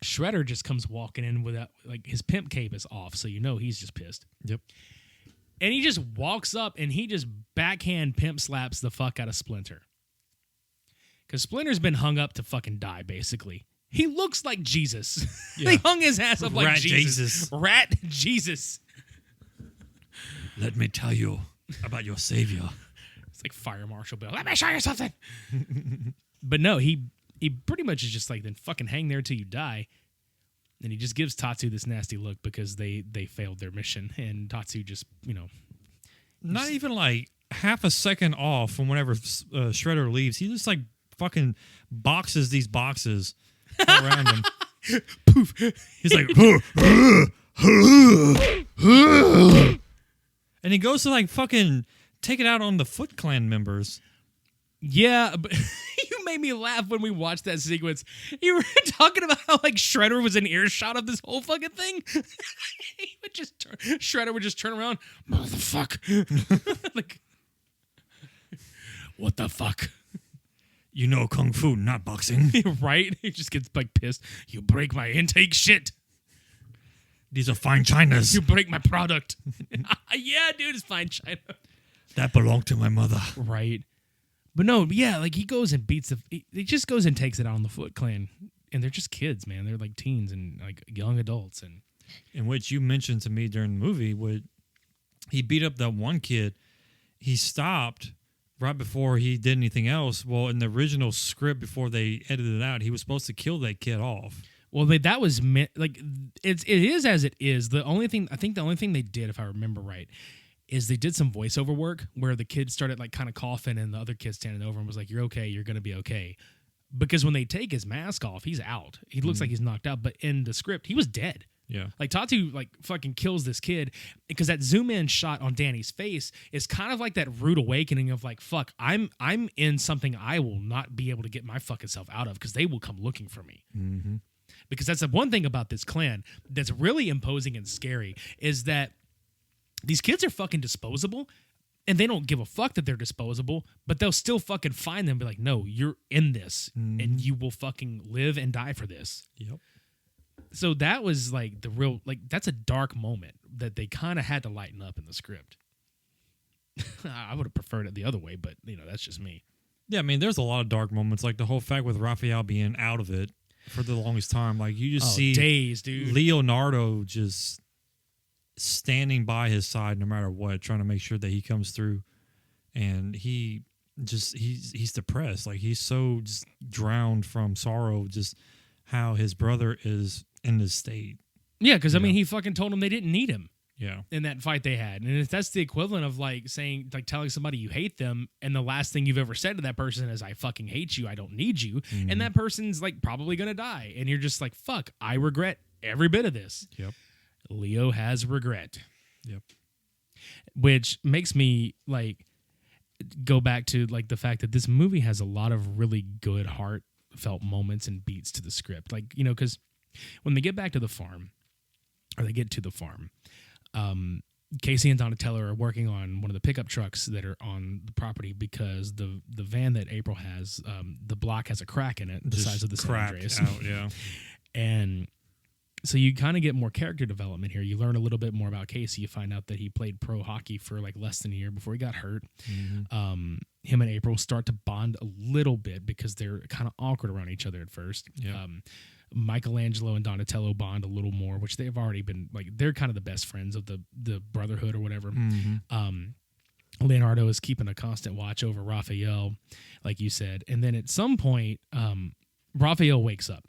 Shredder just comes walking in without, like, his pimp cape is off, so he's just pissed. Yep. And he just walks up and he just backhand pimp slaps the fuck out of Splinter. Because Splinter's been hung up to fucking die, basically. He looks like Jesus. Yeah. He hung his ass up like Rat Jesus. Rat Jesus. Let me tell you about your savior. It's like Fire Marshal Bill. Let me show you something. But no, he pretty much is just like, then fucking hang there till you die. And he just gives Tatsu this nasty look because they failed their mission. And Tatsu just, Not even like half a second off from whenever Shredder leaves. He just like fucking boxes these boxes all around him. Poof. He's like, And he goes to like fucking take it out on the Foot Clan members. Yeah, but you made me laugh when we watched that sequence. You were talking about how like Shredder was in earshot of this whole fucking thing. He would just Shredder would just turn around, motherfucker. Like, what the fuck? You know kung fu, not boxing. Right? He just gets like pissed. You break my intake shit. These are fine chinas. You break my product. Yeah, dude, it's fine china. That belonged to my mother. Right. But no, yeah, like he goes and beats he just goes and takes it out on the Foot Clan. And they're just kids, man. They're like teens and like young adults. And in which you mentioned to me during the movie, would he beat up that one kid. He stopped right before he did anything else. Well, in the original script, before they edited it out, he was supposed to kill that kid off. well, that was meant like it is as it is. The only thing they did, if I remember right, is they did some voiceover work where the kid started like kind of coughing and the other kid standing over and was like, "You're okay. You're gonna be okay." Because when they take his mask off, he's out. He looks like he's knocked out. But in the script, he was dead. Yeah. Like Tatu like fucking kills this kid because that zoom in shot on Danny's face is kind of like that rude awakening of like, fuck, I'm in something I will not be able to get my fucking self out of because they will come looking for me. Mm-hmm. Because that's the one thing about this clan that's really imposing and scary is that these kids are fucking disposable and they don't give a fuck that they're disposable, but they'll still fucking find them and be like, no, you're in this and you will fucking live and die for this. Yep. So that was like the real, like, that's a dark moment that they kind of had to lighten up in the script. I would have preferred it the other way, but, you know, that's just me. Yeah, I mean, there's a lot of dark moments, like the whole fact with Raphael being out of it for the longest time. Like, you just see days, dude. Leonardo just standing by his side no matter what, trying to make sure that he comes through. And he's depressed. Like, he's so just drowned from sorrow, just how his brother is in this state. Yeah, because, I mean, he fucking told him they didn't need him. Yeah. In that fight they had. And if that's the equivalent of like saying, like telling somebody you hate them and the last thing you've ever said to that person is, I fucking hate you, I don't need you. Mm-hmm. And that person's like probably going to die. And you're just like, fuck, I regret every bit of this. Yep. Leo has regret. Yep. Which makes me like go back to like the fact that this movie has a lot of really good heartfelt moments and beats to the script. Like, you know, because when they get back to the farm, or they get to the farm, Casey and Donatello are working on one of the pickup trucks that are on the property because the van that April has, the block has a crack in it, the size of the San Andreas. Out, yeah. And so you kind of get more character development here. You learn a little bit more about Casey. You find out that he played pro hockey for like less than a year before he got hurt. Mm-hmm. Him and April start to bond a little bit because they're kind of awkward around each other at first. Yeah. Michelangelo and Donatello bond a little more, which they've already been like, they're kind of the best friends of the brotherhood or whatever. Mm-hmm. Leonardo is keeping a constant watch over Raphael, like you said. And then at some point, Raphael wakes up.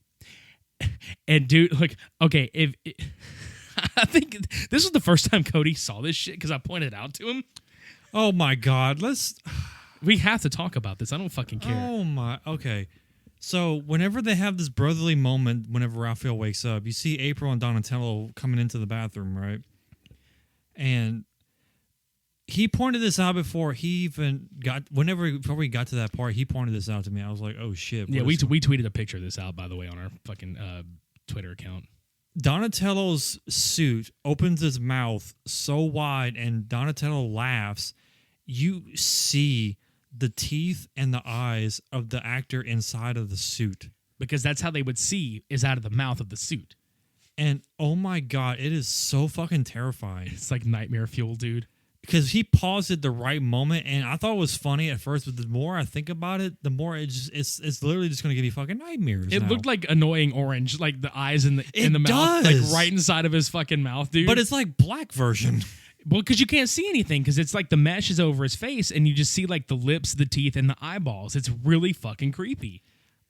And dude, like, okay, I think this was the first time Cody saw this shit because I pointed it out to him. Oh my God. We have to talk about this. I don't fucking care. Oh my, okay. So whenever they have this brotherly moment, whenever Raphael wakes up, you see April and Donatello coming into the bathroom, right? And he pointed this out before he even before we got to that part, he pointed this out to me. I was like, oh shit. Yeah, we tweeted a picture of this out, by the way, on our fucking Twitter account. Donatello's suit opens his mouth so wide and Donatello laughs. You see the teeth and the eyes of the actor inside of the suit. Because that's how they would see is out of the mouth of the suit. And oh my God, it is so fucking terrifying. It's like nightmare fuel, dude. Because he paused at the right moment, and I thought it was funny at first, but the more I think about it, the more it's literally just going to give you fucking nightmares. It now. looked like annoying orange, like the eyes in the mouth, like right inside of his fucking mouth, dude. But it's like black version. Well, because you can't see anything, because it's like the mesh is over his face, and you just see like the lips, the teeth, and the eyeballs. It's really fucking creepy.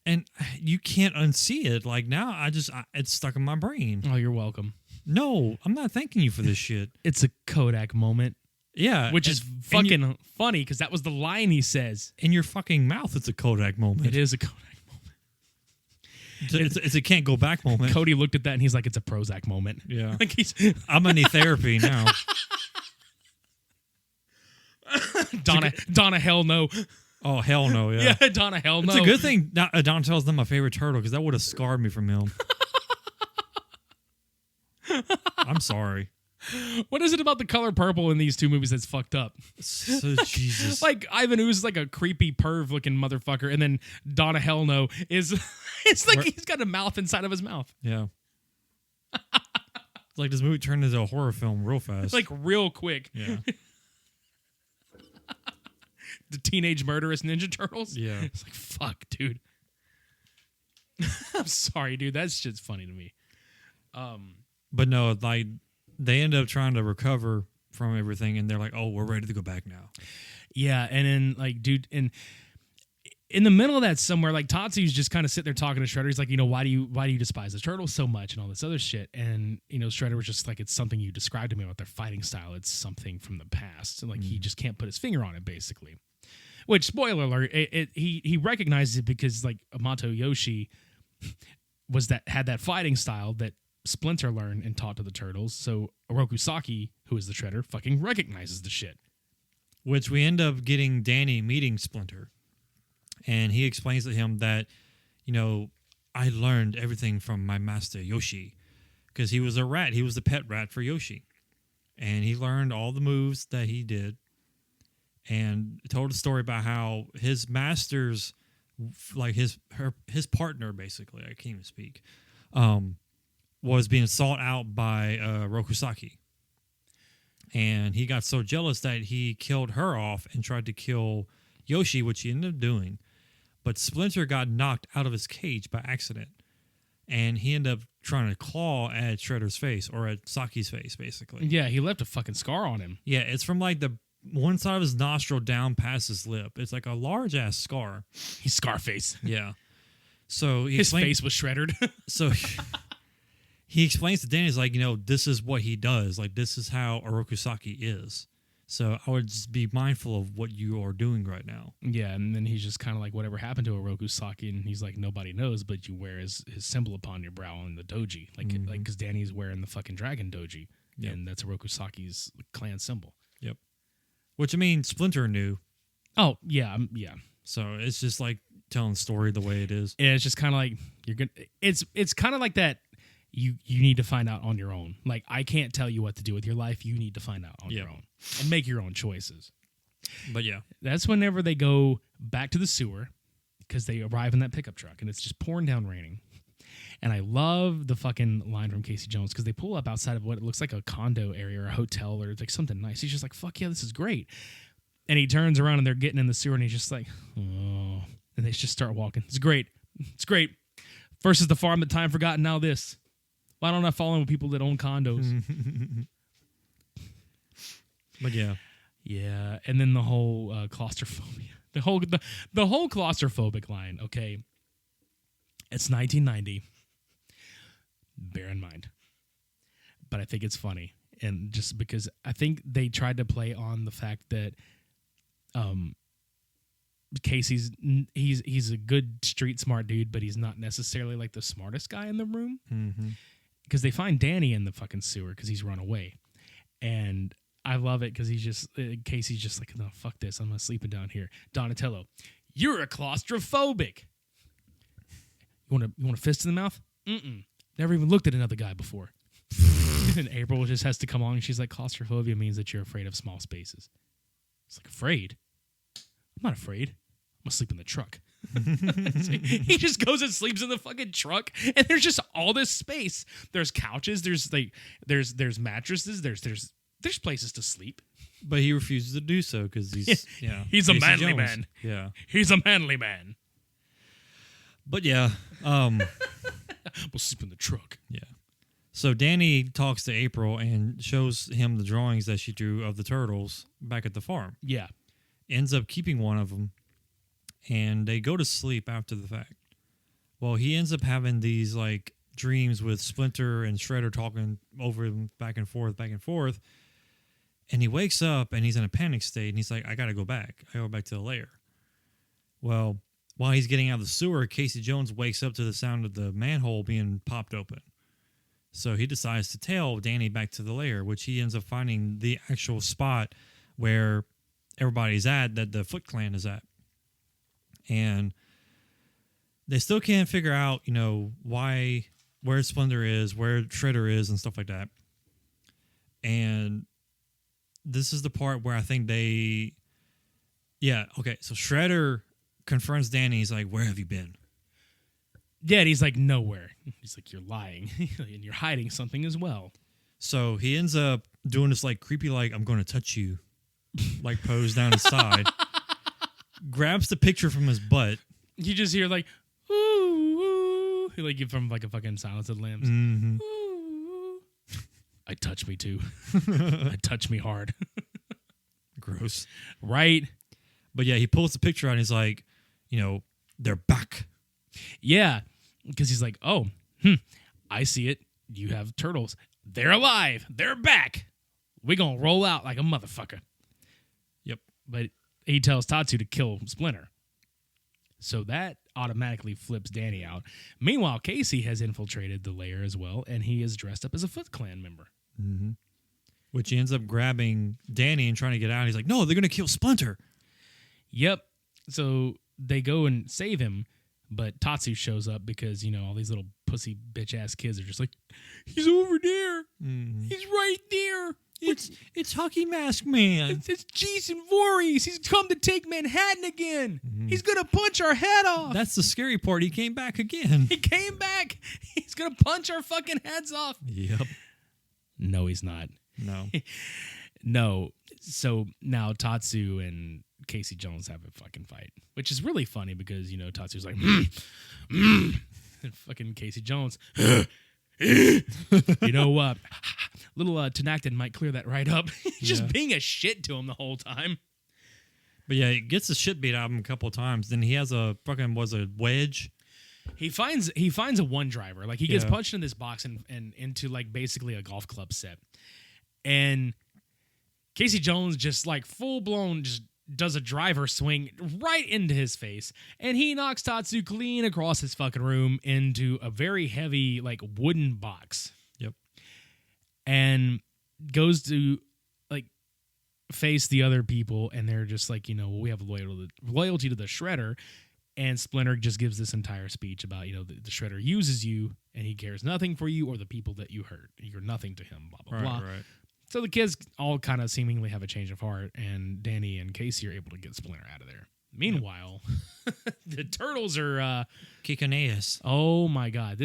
And you can't unsee it. Like now, it's stuck in my brain. Oh, you're welcome. No, I'm not thanking you for this shit. It's a Kodak moment. Yeah. Which is fucking funny, because that was the line he says. In your fucking mouth, it's a Kodak moment. It is a Kodak moment. It's a can't go back moment. Cody looked at that and he's like, it's a Prozac moment. Yeah. Like I'm gonna need therapy now. Donna, hell no. Oh, hell no, yeah. Yeah, Donna, hell no. It's a good thing Donatello's not my favorite turtle because that would have scarred me from him. I'm sorry. What is it about the color purple in these two movies that's fucked up? So, Jesus. Like Ivan Ooze like a creepy perv looking motherfucker, and then Donna Hell No is it's like he's got a mouth inside of his mouth. Yeah. It's like this movie turned into a horror film real fast. Like real quick. Yeah. The Teenage Murderous Ninja Turtles. Yeah. It's like, fuck, dude. I'm sorry, dude. That's just funny to me. But no, like they end up trying to recover from everything, and they're like, "Oh, we're ready to go back now." Yeah, and then like, dude, and in the middle of that somewhere, like Tatsu's just kind of sitting there talking to Shredder. He's like, why do you despise the turtles so much and all this other shit? And Shredder was just like, it's something you described to me about their fighting style. It's something from the past, and like he just can't put his finger on it, basically. Which, spoiler alert, he recognizes it because like Amato Yoshi had that fighting style that Splinter learned and taught to the turtles. So Oroku Saki, who is the Shredder, fucking recognizes the shit. Which we end up getting Danny meeting Splinter. And he explains to him that, I learned everything from my master Yoshi. Because he was a rat. He was the pet rat for Yoshi. And he learned all the moves that he did. And told a story about how his master's, like his partner, basically, I can't even speak, was being sought out by Rokusaki. And he got so jealous that he killed her off and tried to kill Yoshi, which he ended up doing. But Splinter got knocked out of his cage by accident. And he ended up trying to claw at Shredder's face, or at Saki's face, basically. Yeah, he left a fucking scar on him. Yeah, it's from like the one side of his nostril down past his lip. It's like a large-ass scar. He's Scarface. Yeah. So his face was shredded. So he explains to Danny, he's like, this is what he does. Like, this is how Orokusaki is. So I would just be mindful of what you are doing right now. Yeah, and then he's just kind of like, whatever happened to Orokusaki? And he's like, nobody knows, but you wear his symbol upon your brow in the doji. Like, because Danny's wearing the fucking dragon doji. Yep. And that's Orokusaki's clan symbol. Yep. Which, I mean, Splinter knew. Oh, yeah, yeah. So it's just like telling the story the way it is. Yeah, it's just kind of like, it's kind of like that. You need to find out on your own. Like, I can't tell you what to do with your life. You need to find out on your own and make your own choices. But yeah. That's whenever they go back to the sewer because they arrive in that pickup truck and it's just pouring down raining. And I love the fucking line from Casey Jones because they pull up outside of what it looks like a condo area or a hotel or it's like something nice. He's just like, fuck yeah, this is great. And he turns around and they're getting in the sewer and he's just like, oh. And they just start walking. It's great. It's great. First is the farm that time forgotten, now this. Why don't I fall in with people that own condos? But yeah. Yeah, and then the whole claustrophobia. The whole claustrophobic line, okay. It's 1990. Bear in mind. But I think it's funny. And just because I think they tried to play on the fact that Casey's he's a good street smart dude, but he's not necessarily like the smartest guy in the room. Mm-hmm. Because they find Danny in the fucking sewer because he's run away. And I love it because he's just, Casey's just like, no, fuck this. I'm not sleeping down here. Donatello, you're a claustrophobic. You want a fist in the mouth? Mm-mm. Never even looked at another guy before. And April just has to come on and she's like, claustrophobia means that you're afraid of small spaces. It's like, afraid? I'm not afraid. I'm going to sleep in the truck. He just goes and sleeps in the fucking truck and there's just all this space. There's couches, there's mattresses, there's places to sleep. But he refuses to do so because he's he's a manly Jones. man. Yeah. He's a manly man. But yeah. We'll sleep in the truck. Yeah. So Danny talks to April and shows him the drawings that she drew of the turtles back at the farm. Yeah. Ends up keeping one of them. And they go to sleep after the fact. Well, he ends up having these like dreams with Splinter and Shredder talking over him back and forth. And he wakes up and he's in a panic state and he's like, I got to go back. I go back to the lair. Well, while he's getting out of the sewer, Casey Jones wakes up to the sound of the manhole being popped open. So he decides to tail Danny back to the lair, which he ends up finding the actual spot where everybody's at, that the Foot Clan is at. And they still can't figure out, where Splinter is, where Shredder is, and stuff like that. And this is the part where I think so Shredder confronts Danny. He's like, where have you been? Yeah, and he's like, nowhere. He's like, you're lying. And you're hiding something as well. So he ends up doing this like creepy, like, I'm going to touch you, like pose down his side. Grabs the picture from his butt. You just hear like, ooh, ooh. He like give from like a fucking Silence of the Lambs. Mm-hmm. Ooh. I touch me too. I touch me hard. Gross. Right? But yeah, he pulls the picture out and he's like, they're back. Yeah. Because he's like, oh, I see it. You have turtles. They're alive. They're back. We're going to roll out like a motherfucker. Yep. But he tells Tatsu to kill Splinter. So that automatically flips Danny out. Meanwhile, Casey has infiltrated the lair as well, and he is dressed up as a Foot Clan member. Mm-hmm. Which he ends up grabbing Danny and trying to get out. He's like, no, they're going to kill Splinter. Yep. So they go and save him, but Tatsu shows up because, all these little pussy bitch-ass kids are just like, he's over there. Mm-hmm. He's right there. It's Hockey Mask Man. It's Jason Voorhees. He's come to take Manhattan again. Mm-hmm. He's going to punch our head off. That's the scary part. He came back again. He came back. He's going to punch our fucking heads off. Yep. No, he's not. No. No. So now Tatsu and Casey Jones have a fucking fight, which is really funny because, Tatsu's like, and fucking Casey Jones, little Tenactin might clear that right up. Just being a shit to him the whole time. But yeah, he gets the shit beat out of him a couple of times. Then he has a wedge. He finds a one driver. Like he gets punched in this box and into like basically a golf club set. And Casey Jones just like full blown just does a driver swing right into his face, and he knocks Tatsu clean across his fucking room into a very heavy like wooden box. Yep. And goes to like face the other people, and they're just like, we have loyalty to the Shredder. And Splinter just gives this entire speech about, the Shredder uses you and he cares nothing for you or the people that you hurt. You're nothing to him, blah, blah, blah. Right. So the kids all kind of seemingly have a change of heart, and Danny and Casey are able to get Splinter out of there. Meanwhile, the Turtles are kicking ass. Oh my God.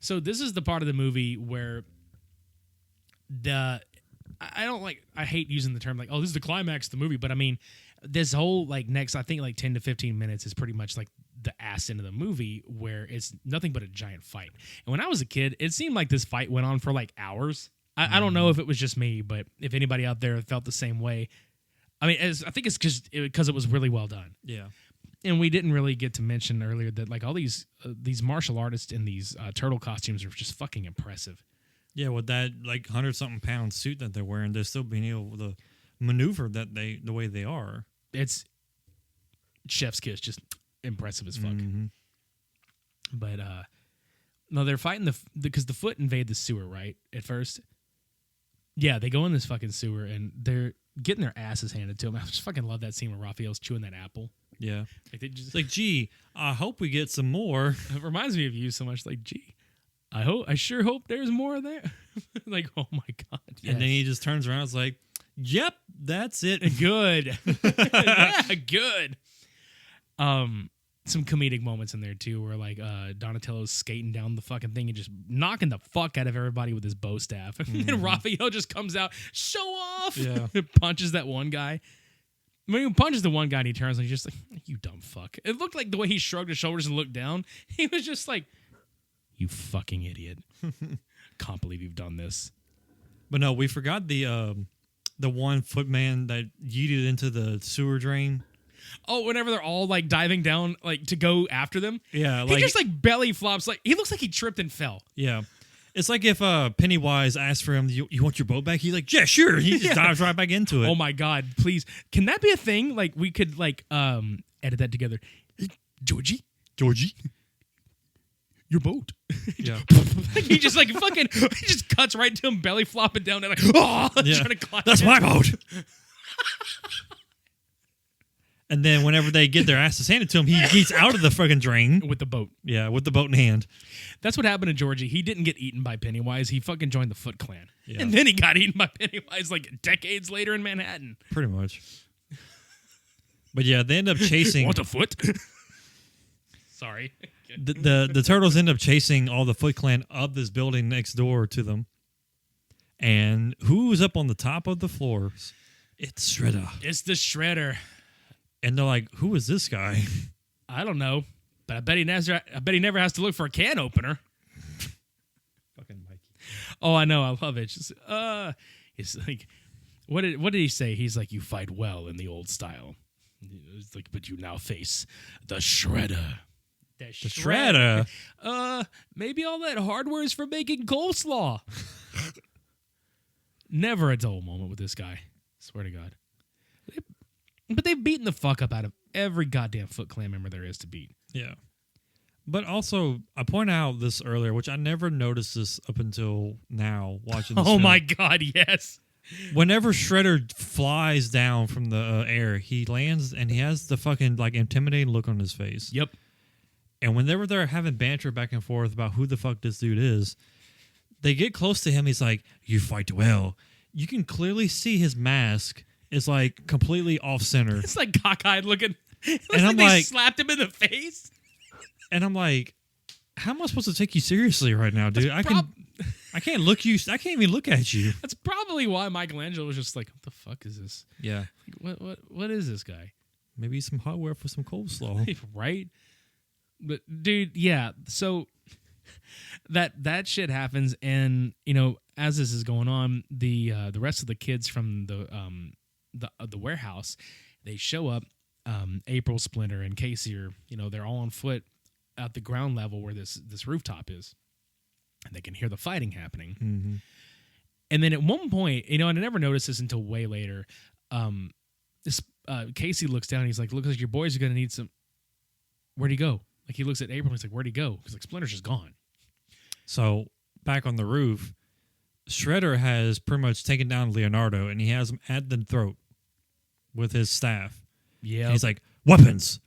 So this is the part of the movie where I hate using the term like, oh, this is the climax of the movie, but I mean, this whole like next, I think like 10 to 15 minutes is pretty much like the ass end of the movie where it's nothing but a giant fight. And when I was a kid, it seemed like this fight went on for like hours. I don't know if it was just me, but if anybody out there felt the same way, I mean, I think it's just because it was really well done. Yeah. And we didn't really get to mention earlier that like all these martial artists in these turtle costumes are just fucking impressive. Yeah, with that like 100-something pound suit that they're wearing, they're still being able to maneuver the way they are. It's chef's kiss, just impressive as fuck. Mm-hmm. But no, they're fighting because the Foot invade the sewer, right? At first. Yeah, they go in this fucking sewer and they're getting their asses handed to them. I just fucking love that scene where Raphael's chewing that apple. Yeah. Like they just, it's like, gee, I hope we get some more. It reminds me of you so much. Like, gee, I sure hope there's more there. Like, oh my God. Yes. And then he just turns around and is like, yep, that's it. Good. Yeah, good. Some comedic moments in there too, where like Donatello's skating down the fucking thing and just knocking the fuck out of everybody with his bow staff. And then Raphael just comes out, show off. Yeah. Punches that one guy. When he punches the one guy and he turns and he's just like, you dumb fuck. It looked like the way he shrugged his shoulders and looked down, he was just like, you fucking idiot. Can't believe you've done this. But no, we forgot the one footman that yeeted into the sewer drain. Oh, whenever they're all like diving down, like to go after them. Yeah, he just like belly flops. Like he looks like he tripped and fell. Yeah, it's like if Pennywise asked for him, "You want your boat back?" He's like, "Yeah, sure." He just dives right back into it. Oh my God! Please, can that be a thing? Like we could like edit that together. Georgie, your boat. Yeah. He just like fucking, he just cuts right to him, belly flopping down, and like, oh, Yeah. trying to climb. That's in. my boat. And then whenever they get their asses handed to him, he gets out of the fucking drain. With the boat. Yeah, with the boat in hand. That's what happened to Georgie. He didn't get eaten by Pennywise. He fucking joined the Foot Clan. Yeah. And then he got eaten by Pennywise like decades later in Manhattan. Pretty much. But yeah, they end up chasing... Want a foot? Sorry. The turtles end up chasing all the Foot Clan up this building next door to them. And who's up on the top of the floors? It's Shredder. It's the Shredder. And they're like, who is this guy? I don't know, but I bet he never has to look for a can opener. Fucking Mikey. Oh, I know. I love it. It's like, what did he say? He's like, you fight well in the old style. It's like, but you now face the Shredder. The Shredder? Maybe all that hardware is for making coleslaw. Never a dull moment with this guy. Swear to God. But they've beaten the fuck up out of every goddamn Foot Clan member there is to beat. Yeah. But also, I pointed out this earlier, which I never noticed this up until now watching this Oh film. my God, yes. Whenever Shredder flies down from the air, he lands and he has the fucking like intimidating look on his face. Yep. And whenever they're having banter back and forth about who the fuck this dude is, they get close to him. He's like, you fight well. You can clearly see his mask is like completely off center. It's like cockeyed looking. And I'm they like- slapped him in the face. And I'm like, how am I supposed to take you seriously right now, dude? I can't even look at you. That's probably why Michelangelo was just like, what the fuck is this? Yeah. Like, what is this guy? Maybe some hardware for some coleslaw. Right? But dude, yeah. So that shit happens, and you know, as this is going on, the rest of the kids from the warehouse, they show up. April, Splinter, and Casey are, you know, they're all on foot at the ground level where this rooftop is, and they can hear the fighting happening. Mm-hmm. And then at one point, you know, and I never noticed this until way later. Casey looks down and he's like, "Looks like your boys are gonna need some." Where'd he go? Like he looks at April and he's like, "Where'd he go?" Because like Splinter's just gone. So back on the roof, Shredder has pretty much taken down Leonardo, and he has him at the throat with his staff. Yeah, And he's like, weapons,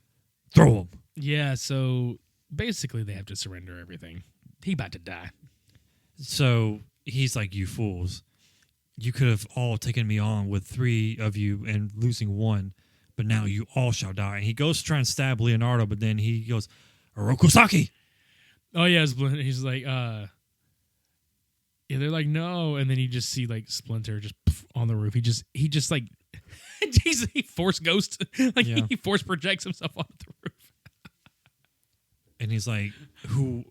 throw them. yeah. So basically, they have to surrender everything. He about to die. So he's like, you fools. You could have all taken me on with 3 of you and losing 1, but now you all shall die. And he goes to try and stab Leonardo, but then he goes, Orokusaki! Oh yeah, Splinter. He's like, yeah. They're like, no, and then you just see like Splinter just on the roof. He just like, he force ghosts, like Yeah. he force projects himself onto the roof. And he's like, who?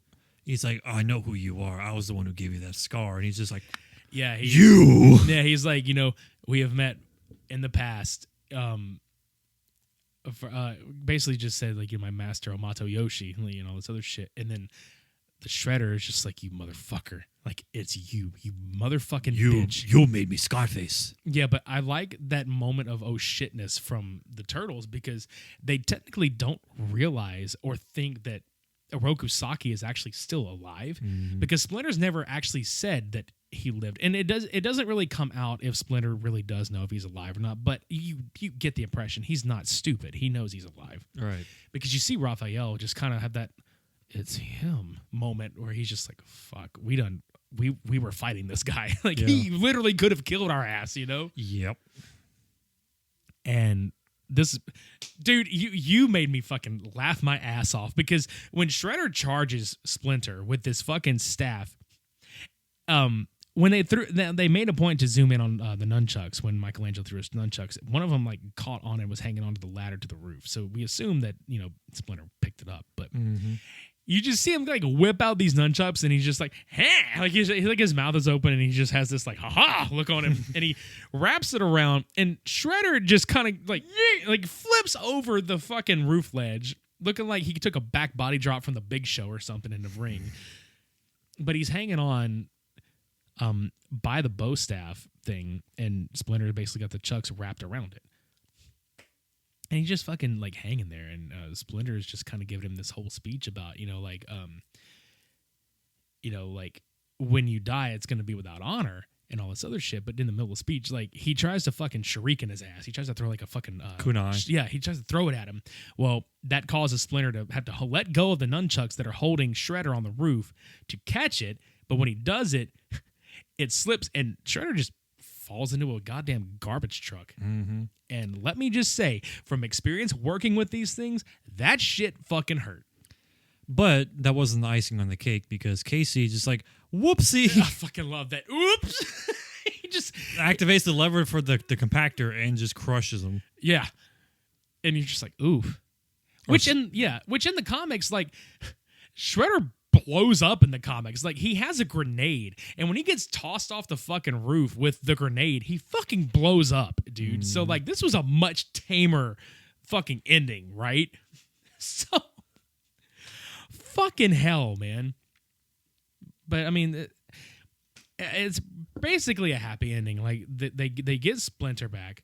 He's like, oh, I know who you are. I was the one who gave you that scar. And he's just like, Yeah, you! Yeah, he's like, you know, we have met in the past. Basically just said like, you're my master, Amato Yoshi, you know, all this other shit. And then the Shredder is just like, you motherfucker. Like, it's you motherfucking bitch. You made me Scarface. Yeah, but I like that moment of oh shitness from the Turtles because they technically don't realize or think that Orokusaki is actually still alive because Splinter's never actually said that he lived. And it doesn't really come out if Splinter really does know if he's alive or not, but you get the impression he's not stupid. He knows he's alive. Right. Because you see Raphael just kind of have that it's him moment where he's just like, fuck, we were fighting this guy. Like he literally could have killed our ass, you know? Yep. And this dude, you made me fucking laugh my ass off because when Shredder charges Splinter with this fucking staff, when they made a point to zoom in on the nunchucks when Michelangelo threw his nunchucks, one of them like caught on and was hanging onto the ladder to the roof. So we assume that, you know, Splinter picked it up, but you just see him like whip out these nunchucks and he's just like, huh! Like he's like his mouth is open and he just has this like ha look on him and he wraps it around and Shredder just kind of like flips over the fucking roof ledge, looking like he took a back body drop from The Big Show or something in the ring. But he's hanging on by the bow staff thing, and Splinter basically got the chucks wrapped around it. And he's just fucking like hanging there, and Splinter is just kind of giving him this whole speech about, like when you die, it's going to be without honor and all this other shit. But in the middle of speech, like he tries to fucking shuriken his ass. He tries to throw like a fucking kunai. Yeah, he tries to throw it at him. Well, that causes Splinter to have to let go of the nunchucks that are holding Shredder on the roof to catch it. But when he does it, it slips, and Shredder just falls into a goddamn garbage truck. Mm-hmm. And let me just say, from experience working with these things, that shit fucking hurt. But that wasn't the icing on the cake, because Casey just like, whoopsie. I fucking love that. Oops. He just activates the lever for the compactor and just crushes him. Yeah. And you're just like, oof. Which in the comics, like, Shredder blows up in the comics. Like, he has a grenade, and when he gets tossed off the fucking roof with the grenade, he fucking blows up, dude. So, like, this was a much tamer fucking ending, right? So, fucking hell, man. But, I mean, it's basically a happy ending. Like, they get Splinter back.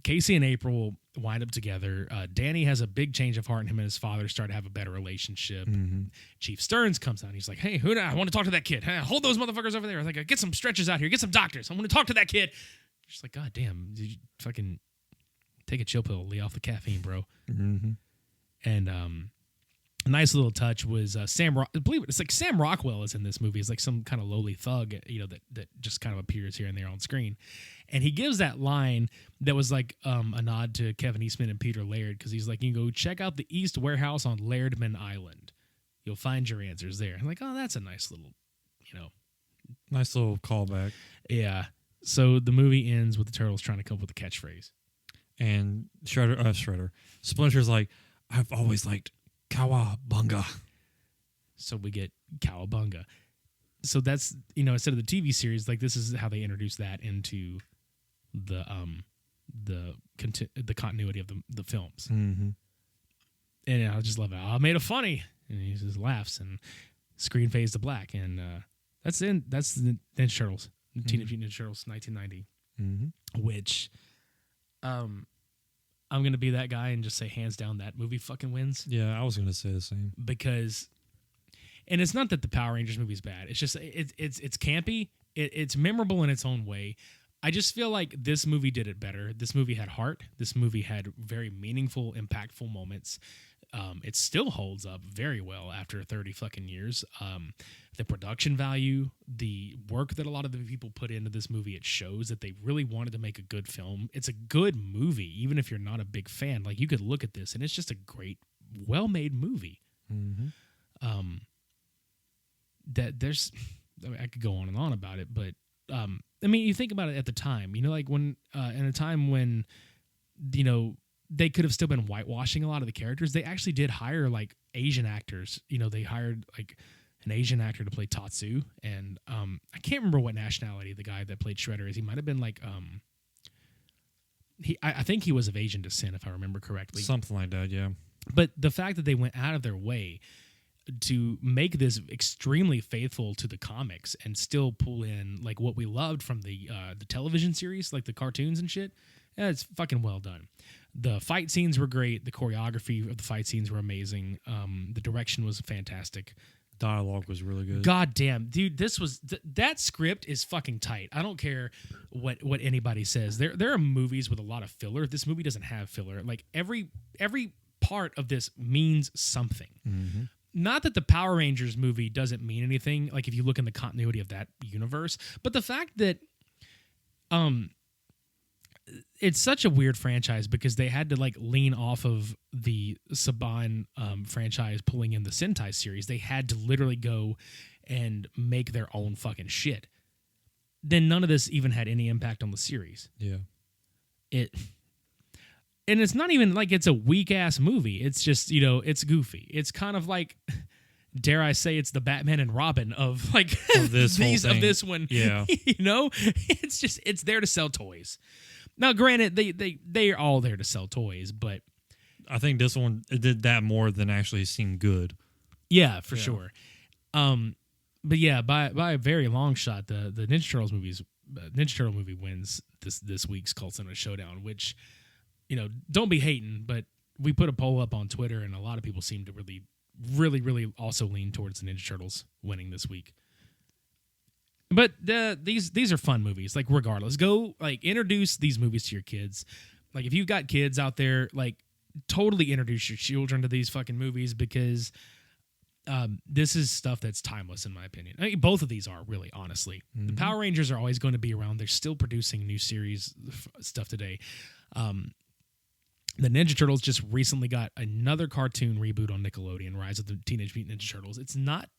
Casey and April wind up together. Danny has a big change of heart, and him and his father start to have a better relationship. Mm-hmm. Chief Stearns comes out. He's like, "Hey, I want to talk to that kid. Hey, hold those motherfuckers over there. Like, get some stretchers out here. Get some doctors. I want to talk to that kid." Just like, God damn, you fucking take a chill pill, lay off the caffeine, bro. Mm-hmm. And a nice little touch was it's like Sam Rockwell is in this movie. He's like some kind of lowly thug, that just kind of appears here and there on screen. And he gives that line that was like a nod to Kevin Eastman and Peter Laird, because he's like, "You can go check out the East Warehouse on Lairdman Island. You'll find your answers there." I'm like, oh, that's a nice little, nice little callback. Yeah. So the movie ends with the Turtles trying to come up with a catchphrase. And Splinter's like, "I've always liked Cowabunga." So we get Cowabunga. So that's, instead of the TV series, like, this is how they introduce that into the continuity of the films. Mm-hmm. And I just love it. I made it funny. And he just laughs, and screen fades to black. And that's the Ninja Turtles, Teenage Mutant Ninja Turtles, 1990. Mm-hmm. Which, I'm going to be that guy and just say hands down that movie fucking wins. Yeah, I was going to say the same. Because, and it's not that the Power Rangers movie is bad. It's just, it's campy. It's memorable in its own way. I just feel like this movie did it better. This movie had heart. This movie had very meaningful, impactful moments. It still holds up very well after 30 fucking years. The production value, the work that a lot of the people put into this movie, it shows that they really wanted to make a good film. It's a good movie, even if you're not a big fan. Like, you could look at this, and it's just a great, well-made movie. Mm-hmm. I could go on and on about it, but I mean, you think about it at the time, like when in a time when, they could have still been whitewashing a lot of the characters. They actually did hire like Asian actors. They hired like an Asian actor to play Tatsu, and I can't remember what nationality the guy that played Shredder is. He might have been like I think he was of Asian descent, if I remember correctly. Something like that, yeah. But the fact that they went out of their way to make this extremely faithful to the comics and still pull in like what we loved from the television series, like the cartoons and shit, it's fucking well done. The fight scenes were great. The choreography of the fight scenes were amazing. The direction was fantastic. Dialogue was really good. God damn, dude, this was that script is fucking tight. I don't care what anybody says. There are movies with a lot of filler. This movie doesn't have filler. Like every part of this means something. Mm-hmm. Not that the Power Rangers movie doesn't mean anything, like if you look in the continuity of that universe, but the fact that it's such a weird franchise because they had to like lean off of the Saban franchise pulling in the Sentai series. They had to literally go and make their own fucking shit. Then none of this even had any impact on the series. Yeah. And it's not even like it's a weak-ass movie. It's just, it's goofy. It's kind of like, dare I say, it's the Batman and Robin of like of this one. Yeah. It's just, it's there to sell toys. Now, granted, they are all there to sell toys, but I think this one did that more than actually seem good. Yeah, for sure. But yeah, by a very long shot, the Ninja Turtle movie wins this week's Cult Cinema Showdown, which don't be hating, but we put a poll up on Twitter, and a lot of people seem to really also lean towards the Ninja Turtles winning this week. But these are fun movies. Like, regardless, go introduce these movies to your kids. Like, if you've got kids out there, totally introduce your children to these fucking movies, because this is stuff that's timeless, in my opinion. I mean, both of these are, really, honestly. Mm-hmm. The Power Rangers are always going to be around. They're still producing new series stuff today. The Ninja Turtles just recently got another cartoon reboot on Nickelodeon, Rise of the Teenage Mutant Ninja Turtles. It's not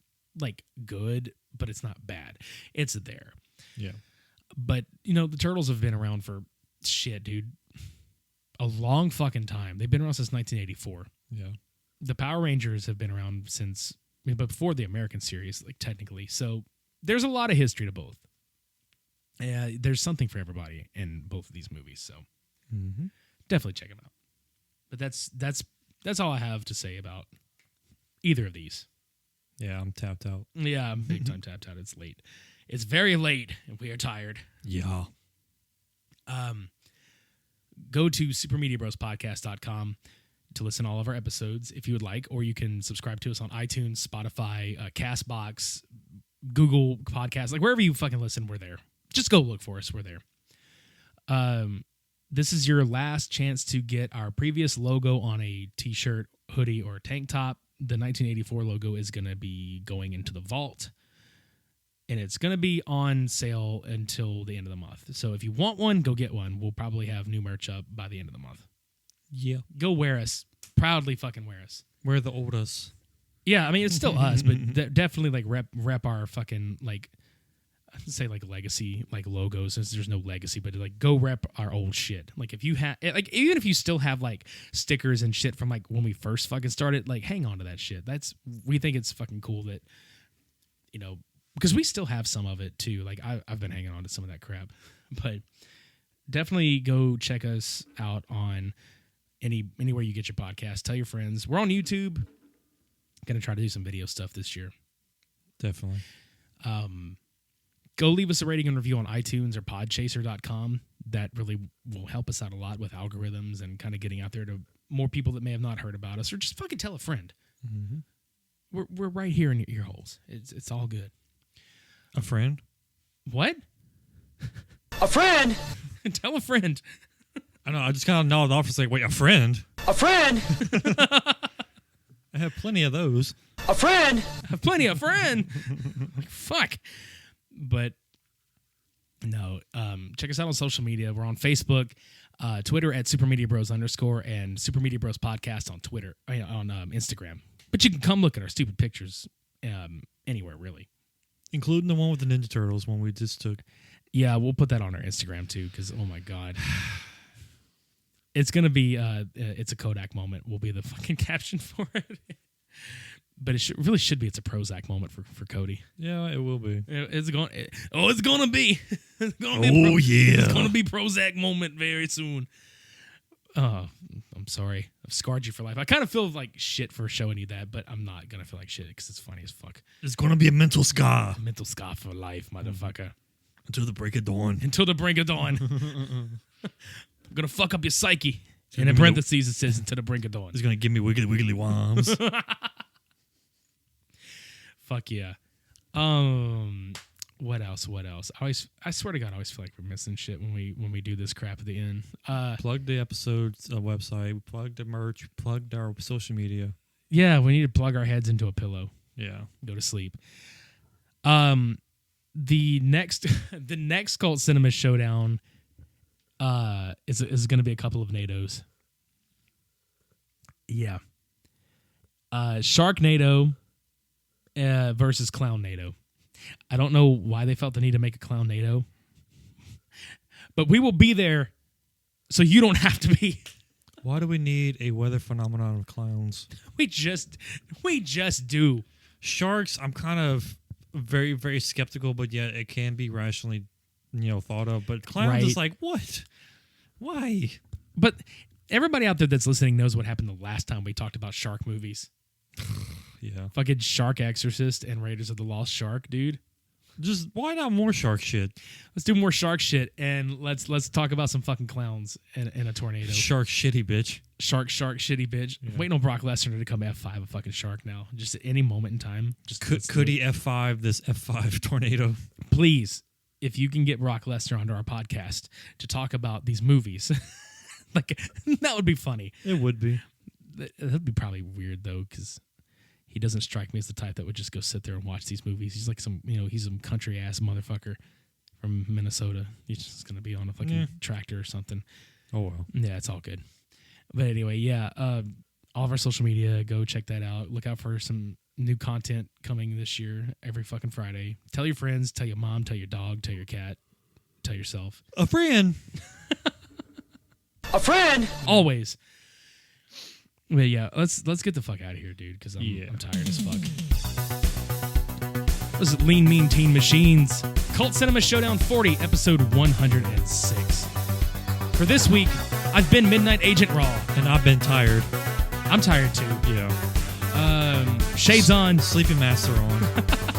good, but it's not bad. It's there. Yeah. But, the Turtles have been around for shit, dude. A long fucking time. They've been around since 1984. Yeah. The Power Rangers have been around since, but before the American series, technically. So there's a lot of history to both. There's something for everybody in both of these movies. So definitely check them out. But that's all I have to say about either of these. Yeah, I'm tapped out. Yeah, I'm big time tapped out. It's late. It's very late, and we are tired. Yeah. Go to supermediabrospodcast.com to listen to all of our episodes if you would like, or you can subscribe to us on iTunes, Spotify, CastBox, Google Podcasts, wherever you fucking listen, we're there. Just go look for us. We're there. This is your last chance to get our previous logo on a t-shirt, hoodie, or tank top. The 1984 logo is going to be going into the vault, and it's going to be on sale until the end of the month. So if you want one, go get one. We'll probably have new merch up by the end of the month. Yeah. Go wear us. Proudly fucking wear us. We're the oldest. Yeah, I mean, it's still us, but definitely rep our fucking I'd say legacy logos, since there's no legacy, but go rep our old shit. If you have even if you still have stickers and shit from when we first fucking started, hang on to that shit. We think it's fucking cool that because we still have some of it too. I've been hanging on to some of that crap, but definitely go check us out on anywhere you get your podcast. Tell your friends. We're on YouTube. Gonna try to do some video stuff this year. Definitely. Go leave us a rating and review on iTunes or podchaser.com. That really will help us out a lot with algorithms and kind of getting out there to more people that may have not heard about us, or just fucking tell a friend. Mm-hmm. We're right here in your ear holes. It's all good. A friend? What? A friend? Tell a friend. I know. I just kind of nodded off and say, wait, a friend? A friend? I have plenty of those. A friend? I have plenty of friend. Fuck. But no, check us out on social media. We're on Facebook, Twitter at supermediabros_, and supermediabros podcast on Twitter, on Instagram. But you can come look at our stupid pictures anywhere, really. Including the one with the Ninja Turtles, one we just took. Yeah, we'll put that on our Instagram too, because, oh my God. It's going to be, it's a Kodak moment will be the fucking caption for it. But it really should be. It's a Prozac moment for Cody. Yeah, it will be. It's going to be. It's going to be Prozac moment very soon. Oh, I'm sorry. I've scarred you for life. I kind of feel like shit for showing you that, but I'm not going to feel like shit because it's funny as fuck. It's going to be a mental scar. Mental scar for life, motherfucker. Until the break of dawn. Until the break of dawn. I'm going to fuck up your psyche. And in parentheses, it says until the brink of dawn. It's going to give me wiggly worms. Fuck yeah. What else? I swear to God, I always feel like we're missing shit when we do this crap at the end. Plug the episode's website, plug the merch, plug our social media. Yeah, we need to plug our heads into a pillow. Yeah. Go to sleep. The next Cult Cinema Showdown is going to be a couple of NATOs. Yeah. Sharknado versus Clownado. I don't know why they felt the need to make a Clownado, but we will be there, so you don't have to be. Why do we need a weather phenomenon of clowns? We just do. Sharks, I'm kind of very, very skeptical, but yet it can be rationally, thought of. But clowns is like, what? Why? But everybody out there that's listening knows what happened the last time we talked about shark movies. Yeah. Fucking Shark Exorcist and Raiders of the Lost Shark, dude. Just why not more shark shit? Let's do more shark shit, and let's talk about some fucking clowns in a tornado. Shark shitty bitch. Shark shitty bitch. Yeah. Waiting on Brock Lesnar to come F5 a fucking shark now. Just at any moment in time. Just Could he F5 this F5 tornado? Please, if you can get Brock Lesnar onto our podcast to talk about these movies, like that would be funny. It would be. That'd be probably weird though, because he doesn't strike me as the type that would just go sit there and watch these movies. He's like he's some country ass motherfucker from Minnesota. He's just gonna be on a fucking tractor or something. Oh well. Yeah, it's all good. But anyway, yeah, all of our social media, go check that out. Look out for some new content coming this year every fucking Friday. Tell your friends, tell your mom, tell your dog, tell your cat, tell yourself. A friend. A friend. Always. But yeah, let's get the fuck out of here, dude, because I'm tired as fuck. This is Lean Mean Teen Machines, Cult Cinema Showdown 40, episode 106. For this week, I've been Midnight Agent Raw. And I've been tired. I'm tired too. Yeah. Shades on. Sleeping mask are on.